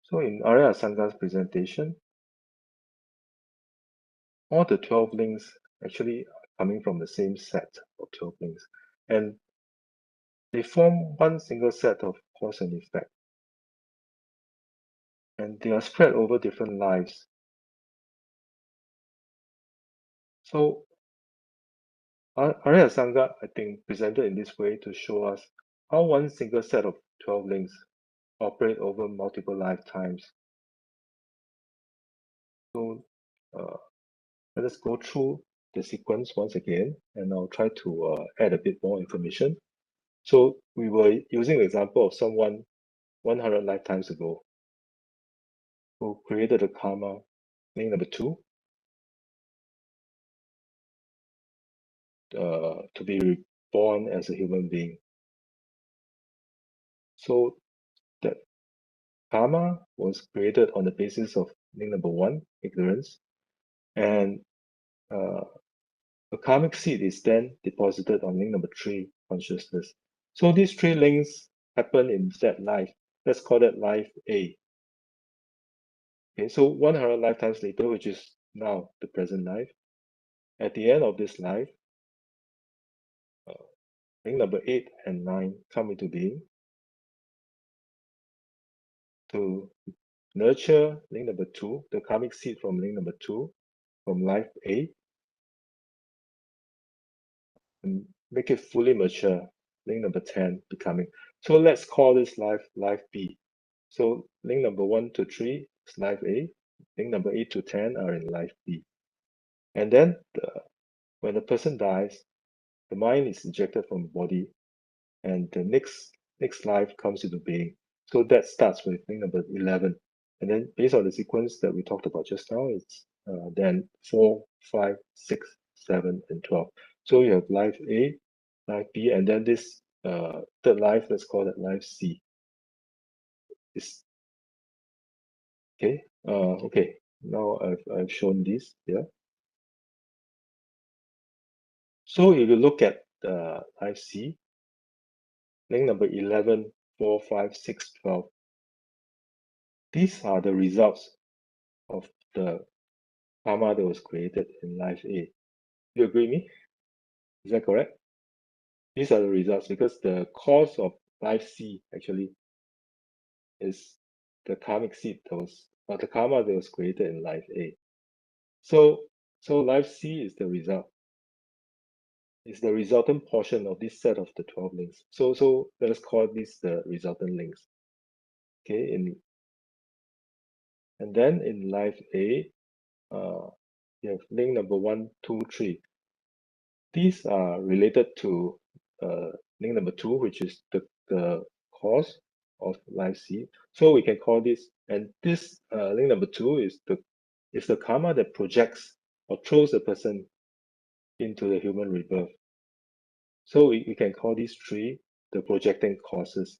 So in Arya Asanga's presentation, all the 12 links actually are coming from the same set of 12 links. And they form one single set of cause and effect. And they are spread over different lives. So Arya Asanga, I think, presented in this way to show us how one single set of 12 links operate over multiple lifetimes. So let us go through the sequence once again, and I'll try to add a bit more information. So we were using the example of someone 100 lifetimes ago who created a karma, link number 2, to be reborn as a human being. So that karma was created on the basis of link number 1, ignorance, and a karmic seed is then deposited on link number 3, consciousness. So these 3 links happen in that life. Let's call that life A. Okay, so 100 lifetimes later, which is now the present life, at the end of this life, link number 8 and 9 come into being to nurture link number 2, the karmic seed from link number 2, from life A, and make it fully mature, link number 10 becoming. So let's call this life B. So link number 1 to 3 is life A, link number 8 to 10 are in life B. And then when the person dies, the mind is ejected from the body, and the next life comes into being. So that starts with link number 11. And then based on the sequence that we talked about just now, it's then 4, 5, 6, 7, and 12. So you have life A, life B, and then this third life, let's call it life C. Okay. Okay. Now I've shown this here. So if you look at life C, link number 11, 4, 5, 6, 12. These are the results of the karma that was created in life A. You agree with me? Is that correct? These are the results because the cause of life C actually is the karmic seed that was, or the karma that was created in life A. So life C is the result. Is the resultant portion of this set of the 12 links. So let us call this the resultant links. Okay, and then in life A, you have link number 1, 2, 3. These are related to link number 2, which is the cause of life C. So we can call this, and this link number 2 is the karma that projects or throws a person into the human rebirth. So we can call these 3 the projecting causes.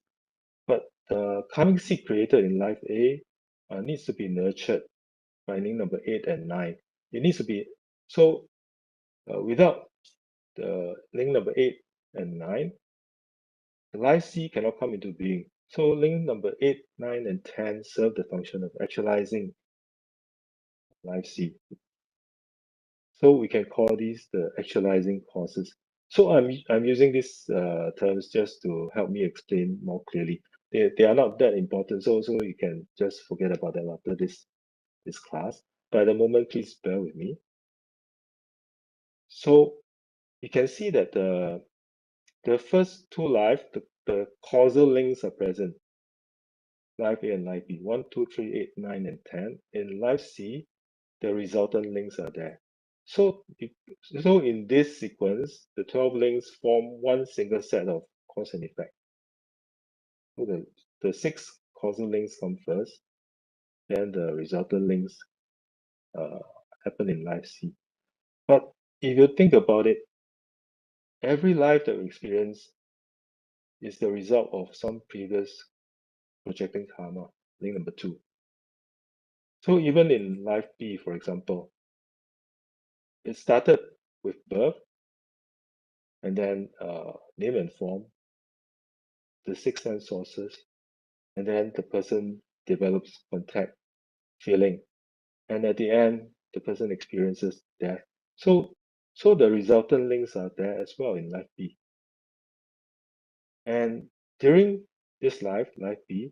But the karmic seed created in life A needs to be nurtured by link number 8 and 9. It needs to be, so without the link number 8 and 9, the life C cannot come into being. So link number 8, 9, and 10 serve the function of actualizing life C. So we can call these the actualizing causes. So I'm using these terms just to help me explain more clearly. They are not that important, so you can just forget about them after this class. But at the moment, please bear with me. So you can see that the first two life, the causal links are present. Life A and life B, 1, 2, 3, 8, 9, and 10. In life C, the resultant links are there. So in this sequence, the 12 links form one single set of cause and effect. So the 6 causal links come first, then the resultant links happen in life C. But if you think about it, every life that we experience is the result of some previous projecting karma, link number 2. So even in life B, for example, it started with birth, and then name and form, the 6 sense sources, and then the person develops contact, feeling, and at the end, the person experiences death. So the resultant links are there as well in life B. And during this life B,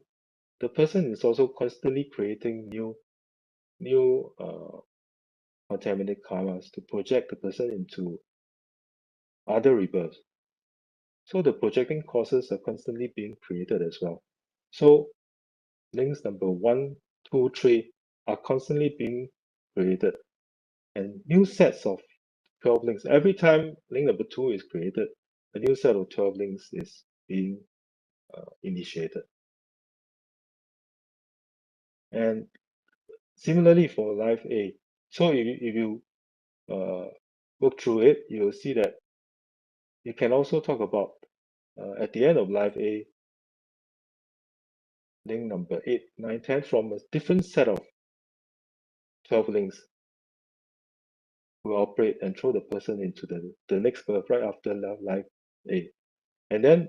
the person is also constantly creating new contaminated karmas to project the person into other rebirths. So the projecting causes are constantly being created as well. So links number 1, 2, 3 are constantly being created, and new sets of 12 links. Every time link number 2 is created, a new set of 12 links is being initiated. And similarly for life A, so if you look through it, you will see that you can also talk about at the end of life A, link number 8, 9, 10 from a different set of 12 links will operate and throw the person into the next birth right after life A. And then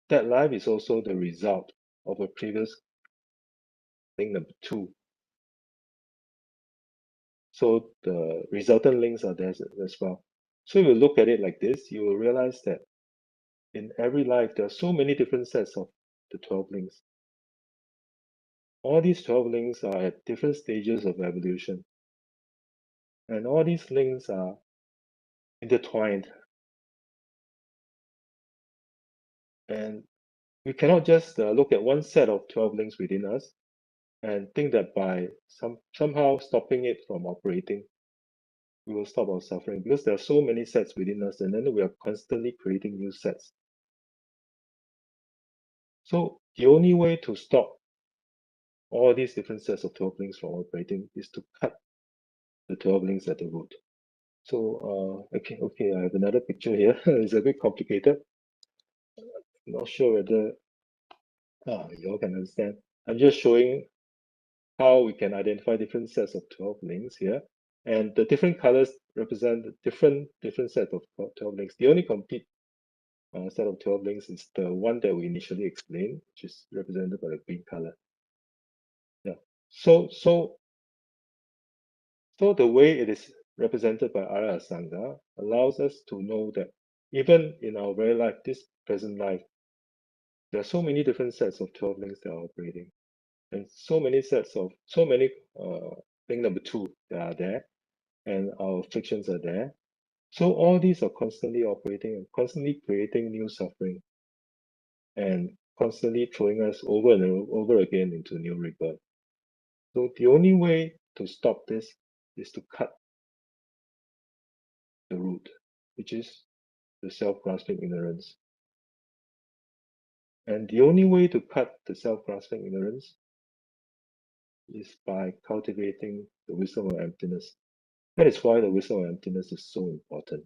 that life is also the result of a previous link number 2. So the resultant links are there as well. So if you look at it like this, you will realize that in every life, there are so many different sets of the 12 links. All these 12 links are at different stages of evolution. And all these links are intertwined. And we cannot just look at one set of 12 links within us and think that by somehow stopping it from operating, we will stop our suffering, because there are so many sets within us, and then we are constantly creating new sets. So the only way to stop all these different sets of 12 links from operating is to cut the 12 links at the root. So okay, I have another picture here. It's a bit complicated. Not sure whether you all can understand. I'm just showing how we can identify different sets of 12 links here. And the different colors represent different sets of 12 links. The only complete set of 12 links is the one that we initially explained, which is represented by the green color. Yeah. So the way it is represented by Arya Asanga allows us to know that even in our very life, this present life, there are so many different sets of 12 links that are operating, and so many link number 2 that are there, and our afflictions are there. So all these are constantly operating and constantly creating new suffering and constantly throwing us over and over again into new rebirth. So the only way to stop this is to cut the root, which is the self-grasping ignorance. And the only way to cut the self-grasping ignorance is by cultivating the wisdom of emptiness. That is why the wisdom of emptiness is so important.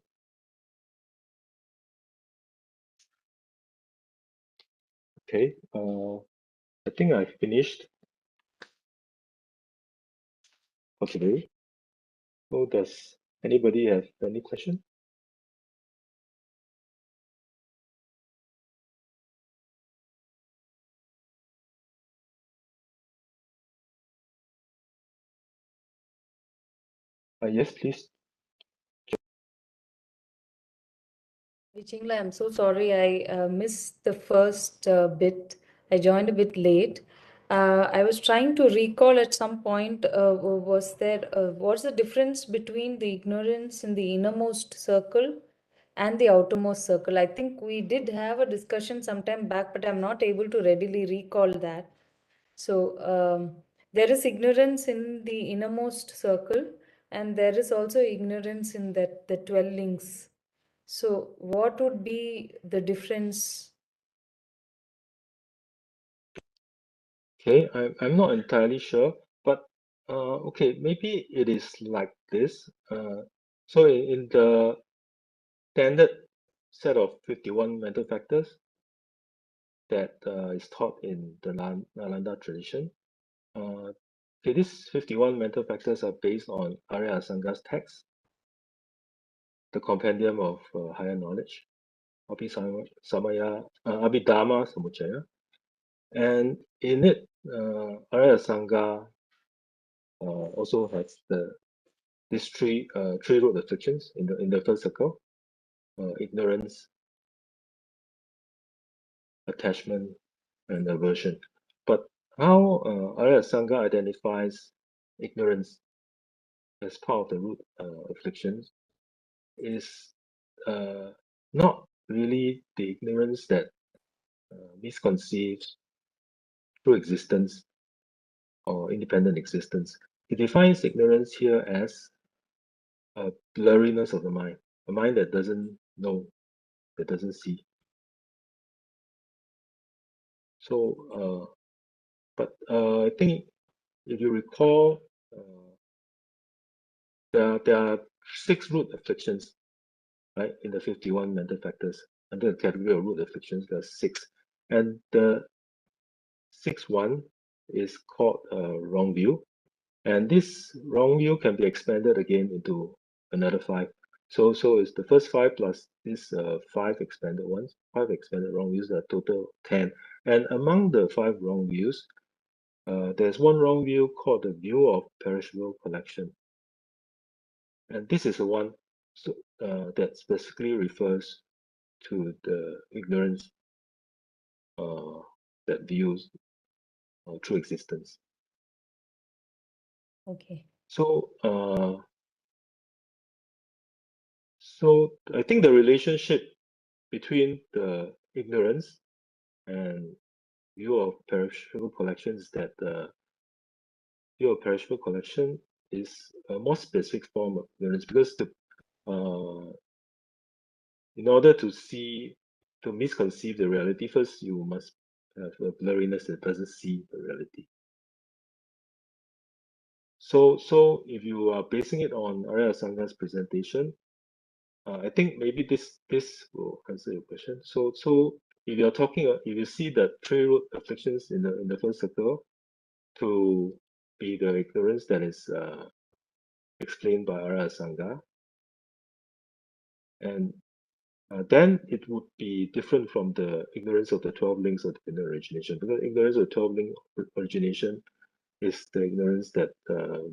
Okay, I think I finished for today. So does anybody have any question? Yes, please. Vichingla, I'm so sorry I missed the first bit. I joined a bit late. I was trying to recall at some point, what's the difference between the ignorance in the innermost circle and the outermost circle? I think we did have a discussion sometime back, but I'm not able to readily recall that. So there is ignorance in the innermost circle, and there is also ignorance in that the 12 links. So what would be the difference? Okay, I'm not entirely sure, but okay, maybe it is like this. So in the standard set of 51 mental factors that is taught in the Nalanda tradition, okay, these 51 mental factors are based on Arya Asanga's text, the compendium of higher knowledge, Abhidharma Samuchaya. And in it, Arya Asanga also has these three root afflictions in the first circle: ignorance, attachment, and aversion. But how Arya Asanga identifies ignorance as part of the root afflictions is not really the ignorance that misconceives true existence or independent existence. He defines ignorance here as a blurriness of the mind, a mind that doesn't know, that doesn't see. So, but I think if you recall, there are 6 root afflictions, right, in the 51 mental factors. Under the category of root afflictions, there are 6. And the 6th one is called wrong view. And this wrong view can be expanded again into another 5. So it's the first 5 plus these 5 expanded ones, 5 expanded wrong views, are total 10. And among the 5 wrong views, there's one wrong view called the view of perishable collection. And this is the one that specifically refers to the ignorance that views true existence. Okay. So I think the relationship between the ignorance and view of perishable collection is that the view of perishable collection is a more specific form of ignorance, because in order to misconceive the reality, first you must have a blurriness that doesn't see the reality. So if you are basing it on Arya Asanga's presentation, I think maybe this will answer your question. So if you're talking, if you see the 3 root afflictions in the first circle to be the ignorance that is explained by Arya Asanga, and then it would be different from the ignorance of the 12 links of inner origination, because ignorance of 12 link origination is the ignorance that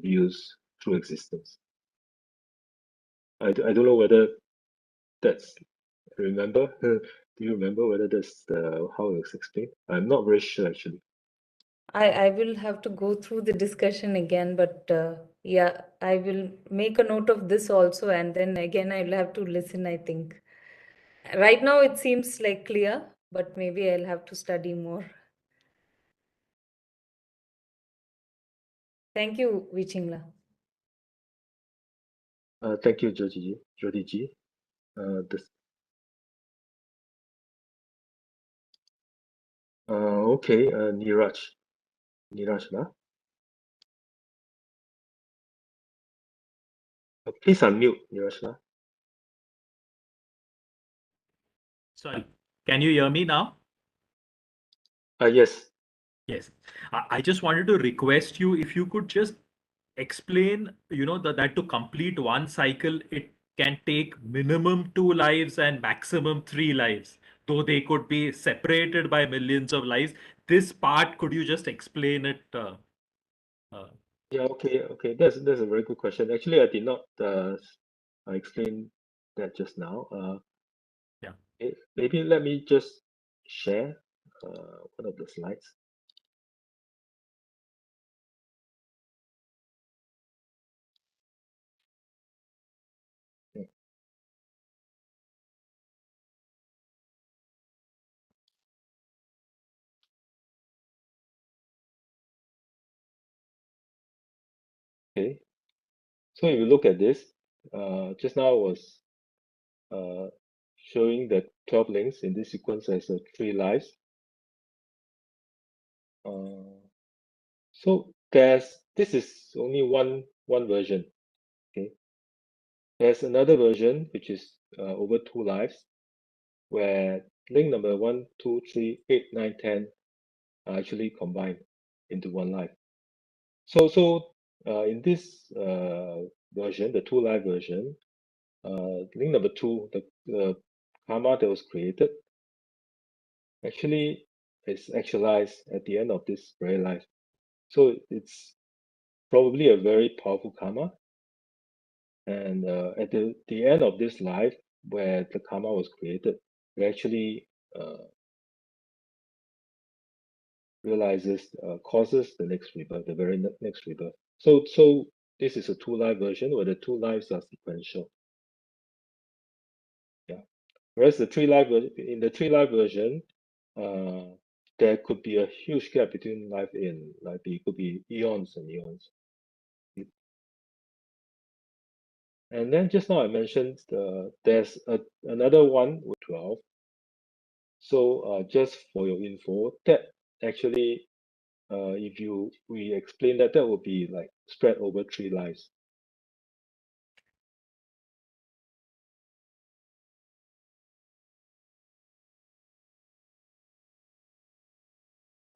views true existence. I don't know whether that's, remember? Do you remember whether that's how it was explained? I'm not very sure actually. I will have to go through the discussion again, but yeah, I will make a note of this also, and then again I will have to listen, I think. Right now it seems like clear, but maybe I'll have to study more. Thank you, Vichingla. Thank you, Jyoti ji. Okay, Niraj na? Please unmute, Niraj na. Sorry, can you hear me now? Yes. Yes. I just wanted to request you if you could just explain, that to complete one cycle, it can take minimum 2 lives and maximum 3 lives, though they could be separated by millions of lives. This part, could you just explain it? Yeah, okay. That's a very good question. Actually, I did not explain that just now. Yeah. Maybe let me just share one of the slides. Okay. So if you look at this, just now I was showing the 12 links in this sequence as 3 lives. So this is only one version. Okay. There's another version which is over 2 lives, where link number 1, 2, 3, 8, 9, 10 are actually combined into one life. So in this version, the 2 life version, link number 2, the karma that was created actually is actualized at the end of this very life. So it's probably a very powerful karma. And at the end of this life, where the karma was created, it actually causes the next rebirth, the very next rebirth. So this is a 2 life version where the 2 lives are sequential. Yeah. Whereas the 3 life in the 3 life version, there could be a huge gap between life A and life B. It could be eons and eons. And then just now I mentioned there's another one with 12. So just for your info, that actually, if we explain that, that would be like spread over 3 lives.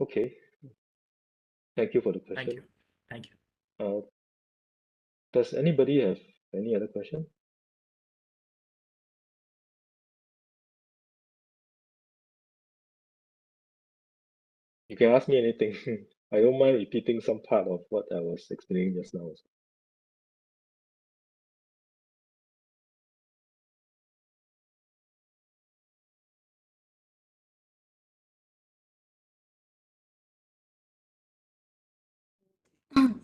Okay. Thank you for the question. Thank you. Does anybody have any other question? You can ask me anything. I don't mind repeating some part of what I was explaining just now.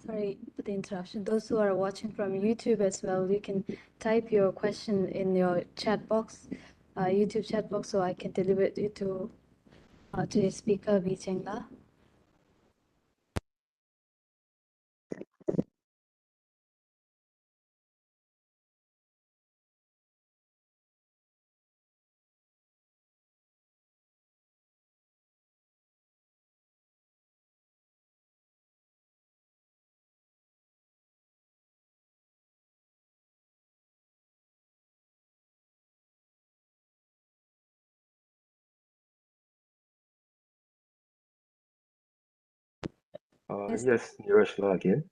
Sorry for the interruption. Those who are watching from YouTube as well, you can type your question in your chat box, YouTube chat box, so I can deliver it to the speaker, Vichengla. Yes, Nirashla again.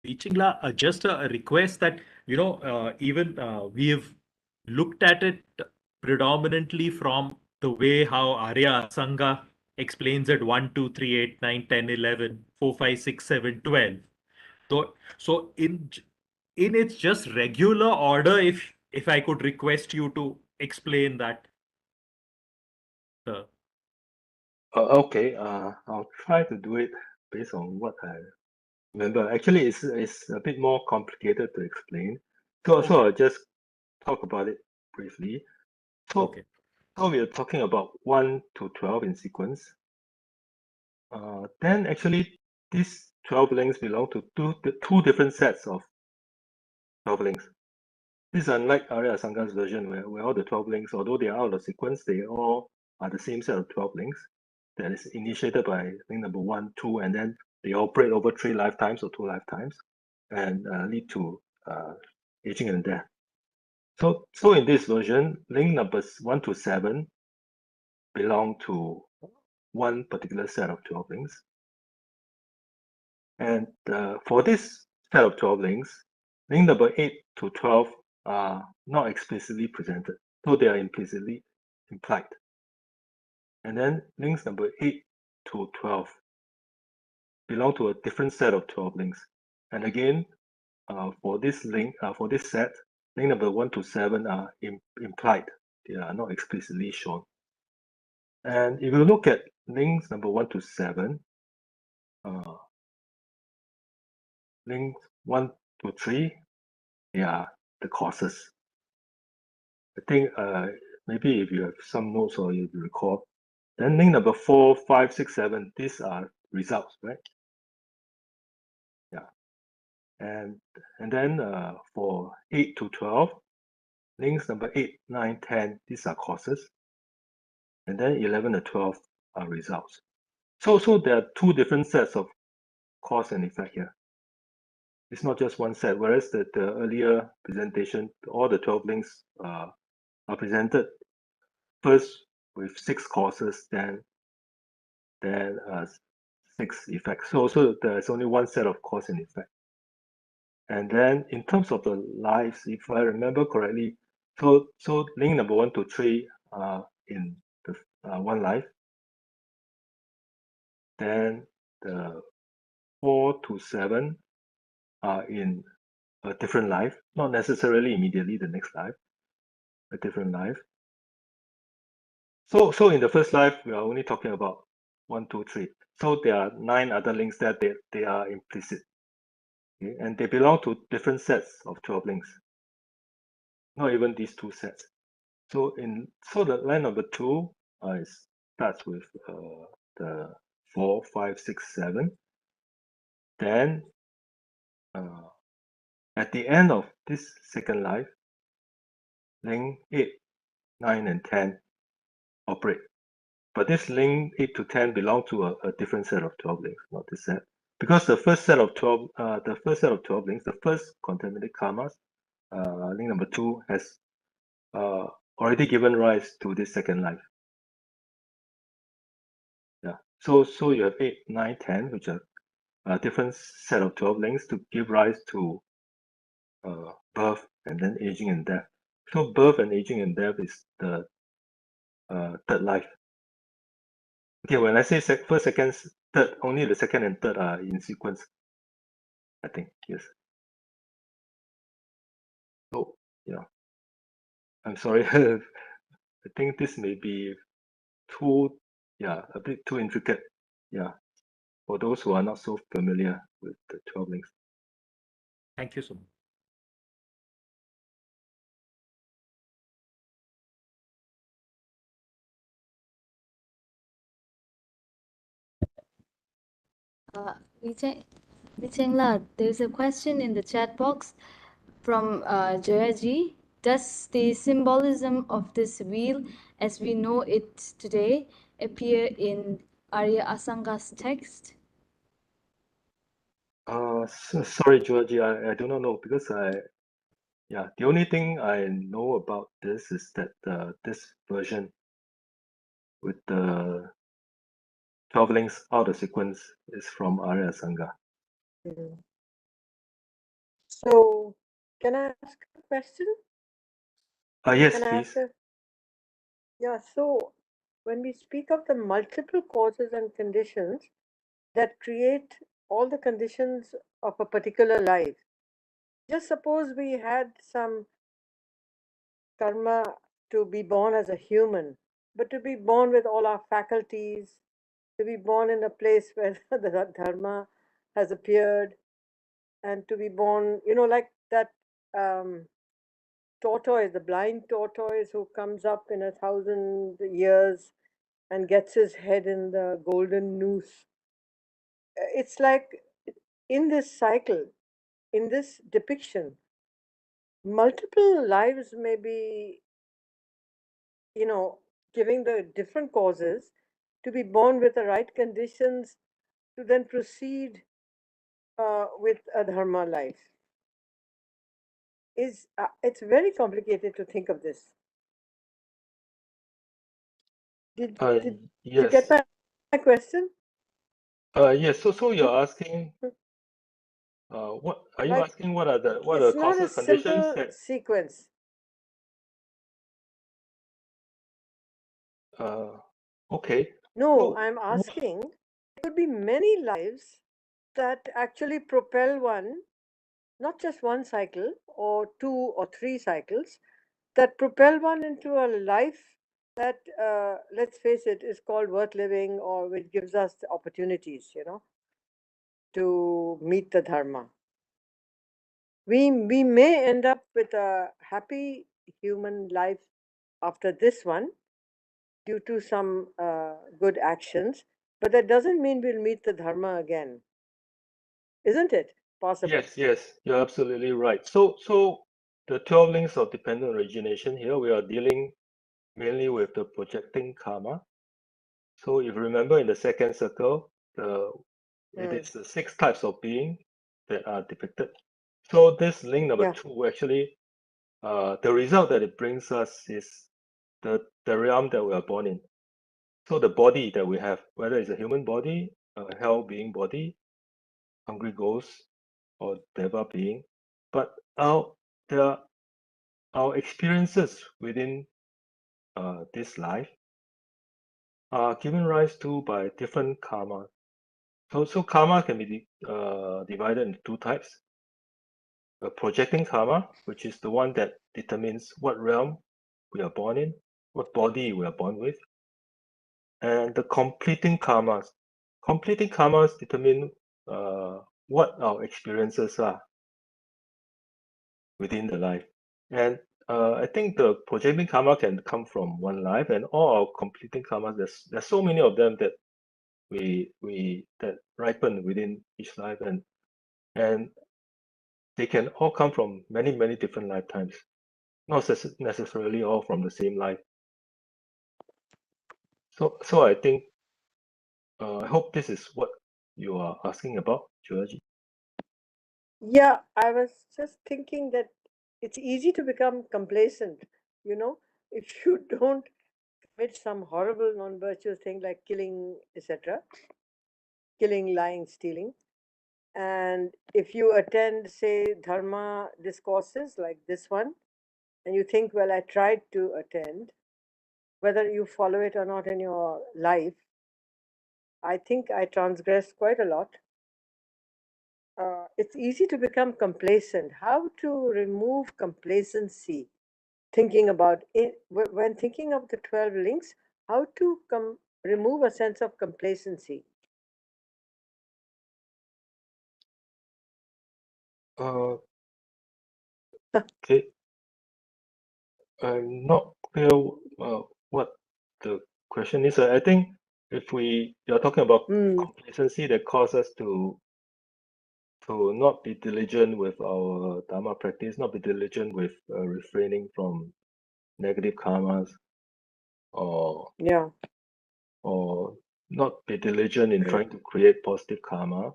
Vichingla, just a request that, even we have looked at it predominantly from the way how Arya Asanga explains it 1, 2, 3, 8, 9, 10, 11, 4, 5, 6, 7, 12. So in its just regular order, if I could request you to explain that. Okay, I'll try to do it based on what I remember. Actually, it's a bit more complicated to explain. So Okay. I'll just talk about it briefly. Okay. So we are talking about 1 to 12 in sequence. Then actually these 12 links belong to two different sets of 12 links. This is unlike Arya Asanga's version where all the 12 links, although they are out of sequence, they all are the same set of 12 links that is initiated by link number 1, 2, and then they operate over 3 lifetimes or 2 lifetimes and lead to aging and death. So in this version, link numbers 1 to 7 belong to one particular set of 12 links. And for this set of 12 links, link number 8 to 12 are not explicitly presented, though they are implicitly implied. And then links number 8 to 12 belong to a different set of 12 links. And again, for this set, link number 1 to 7 are implied. They are not explicitly shown. And if you look at links number 1 to 7, links 1 to 3, they are the causes. I think maybe if you have some notes or you recall, then link number 4, 5, 6, 7, these are results, right? Yeah. And then for 8 to 12, links number 8, 9, 10, these are causes. And then 11 to 12 are results. So there are two different sets of cause and effect here. It's not just one set, whereas the earlier presentation, all the 12 links are presented first with 6 causes, then 6 effects. So there's only one set of cause and effect. And then in terms of the lives, if I remember correctly, so link number 1 to 3 are in the one life. Then the 4 to 7 are in a different life, not necessarily immediately the next life, a different life. So in the first life, we are only talking about 1, 2, 3. So there are 9 other links that they are implicit. Okay? And they belong to different sets of 12 links, not even these two sets. So the line number 2 starts with the 4, 5, 6, 7. Then at the end of this second life, link 8, 9, and 10 operate. But this link 8 to 10 belong to a different set of 12 links, not this set. Because the first set of 12 links, the first contaminated karmas, link number 2 has already given rise to this second life. Yeah. So you have 8, 9, 10, which are a different set of 12 links to give rise to birth and then aging and death. So birth and aging and death is the third life. Okay, when I say first, second, third, only the second and third are in sequence. I think, yes. Oh, yeah. I'm sorry. I think this may be a bit too intricate. Yeah, for those who are not so familiar with the 12 links. Thank you so much. Vichengla, there's a question in the chat box from Jayaji. Does the symbolism of this wheel, as we know it today, appear in Arya Asanga's text? Sorry, Georgie, I do not know because the only thing I know about this is that this version with the 12 links out of sequence is from Arya Asanga. So, can I ask a question? Yes, Can I ask please. yeah, so when we speak of the multiple causes and conditions that create all the conditions of a particular life, just suppose we had some karma to be born as a human, but to be born with all our faculties, to be born in a place where the dharma has appeared, and to be born, like that um, tortoise, the blind tortoise who comes up in 1,000 years and gets his head in the golden noose. It's like in this cycle, in this depiction, multiple lives may be, you know, giving the different causes to be born with the right conditions to then proceed with a dharma life. It's very complicated to think of this. Did you get Yes. my question? Yes. So you're asking, what are you Like, asking? What are the it's not a causal conditions simple that? sequence. Okay. No, So I'm asking, there could be many lives that actually propel one, not just one cycle or two or three cycles, that propel one into a life that, let's face it, is called worth living, or which gives us the opportunities, to meet the dharma. We may end up with a happy human life after this one due to some good actions, but that doesn't mean we'll meet the dharma again, isn't it possible? yes, you're absolutely right. So the 12 links of dependent origination here, we are dealing mainly with the projecting karma. So if you remember in the second circle, it Hmm. is the 6 types of being that are depicted. So this link number Yeah. 2 actually, the result that it brings us is the realm that we are born in. So the body that we have, whether it's a human body, a hell being body, hungry ghost, or deva being, but the our experiences within this life are given rise to by different karma. So karma can be divided into 2 types. A projecting karma, which is the one that determines what realm we are born in, what body we are born with, and the completing karmas. Completing karmas determine what our experiences are within the life. And I think the projecting karma can come from one life, and all our completing karmas, there's so many of them that we that ripen within each life, and they can all come from many different lifetimes, not necessarily all from the same life. So I think I hope this is what you are asking about, Georgie. Yeah, I was just thinking that it's easy to become complacent, you know, if you don't commit some horrible non-virtuous thing like killing, etc., killing, lying, stealing. And if you attend, say, dharma discourses like this one, and you think, well, I tried to attend, whether you follow it or not in your life, I think I transgressed quite a lot. It's easy to become complacent. How to remove complacency? Thinking about it, when thinking of the 12 links, how to remove a sense of complacency? Uh, okay, I'm not clear what the question is. I think if you're talking about Hmm. complacency that causes us to not be diligent with our dharma practice, not be diligent with refraining from negative karmas, or Yeah. or not be diligent in trying to create positive karma.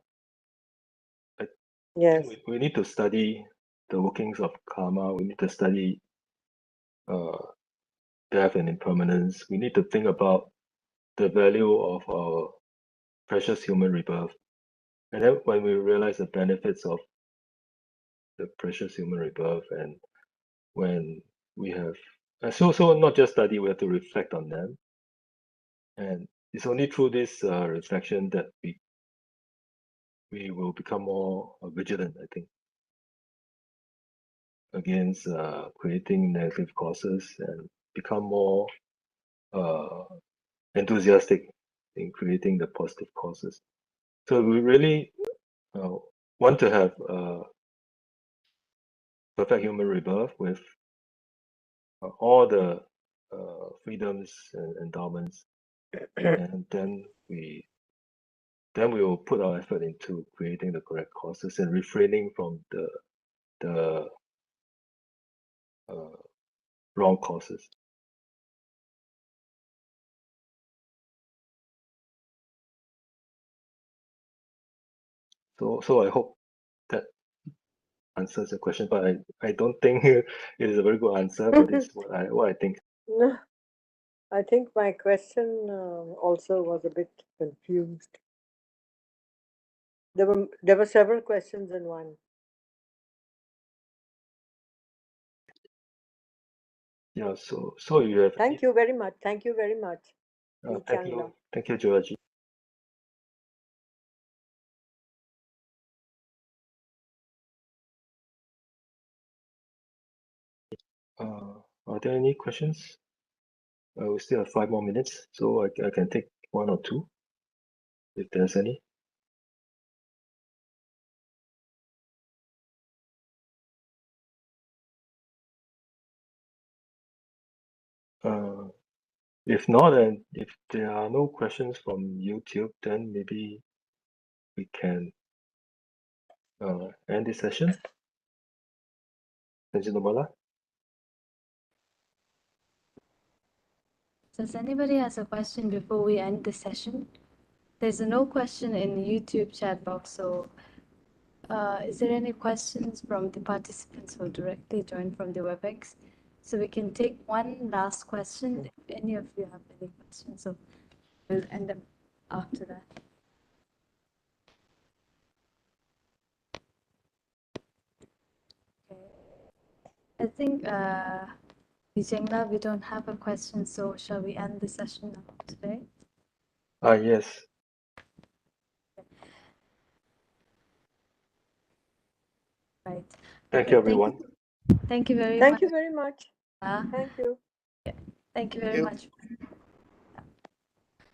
I think Yes. we need to study the workings of karma. We need to study uh, death and impermanence. We need to think about the value of our precious human rebirth. And then when we realize the benefits of the precious human rebirth, and when we have so not just study, we have to reflect on them, and it's only through this reflection that we will become more vigilant, I think, against creating negative causes, and become more enthusiastic in creating the positive causes. So we really want to have perfect human rebirth with all the freedoms and endowments, and then we will put our effort into creating the correct causes and refraining from the wrong causes. So I hope that answers the question, but I don't think it is a very good answer, but it's what I think. No, I think my question also was a bit confused. There were several questions in one. Yeah. So you have. Thank you very much. Thank you very much. Thank you, Georgie. Are there any questions? We still have 5 more minutes, so I can take one or two, if there's any. If not, and if there are no questions from YouTube, then maybe we can end this session. Thank you, Namala. Does anybody has a question before we end the session? There's no question in the YouTube chat box, so is there any questions from the participants who directly joined from the WebEx? So we can take one last question if any of you have any questions. So we'll end up after that. Okay. I think, Vijayla, we don't have a question, so shall we end the session now today? Yes. Right. Thank you, everyone. Thank you very much. Thank you very much. Thank you. Thank you very much.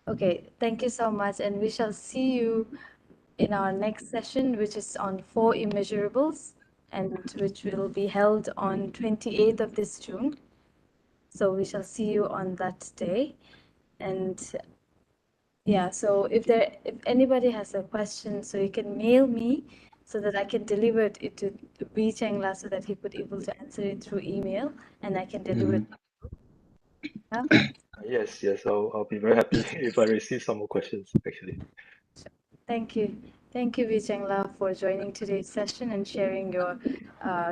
Okay, thank you so much, and we shall see you in our next session, which is on 4 immeasurables, and which will be held on 28th of this June. So we shall see you on that day. And yeah, so if anybody has a question, so you can mail me so that I can deliver it to B. Chengla so that he could able to answer it through email, and I can deliver it. Yeah? Yes, I'll be very happy if I receive some more questions, actually. Thank you. Thank you, Vijayla, for joining today's session and sharing your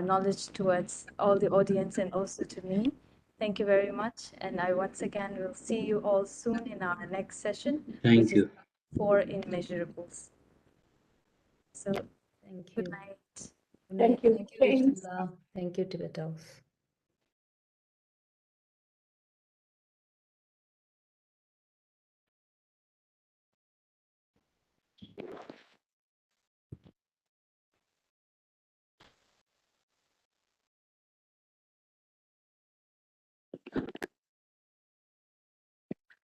knowledge towards all the audience and also to me. Thank you very much. And I once again will see you all soon in our next session, which is 4 immeasurables. So, Thank you. good night. Thank you. Thank you, Vijayla. Thank you, Tibet House.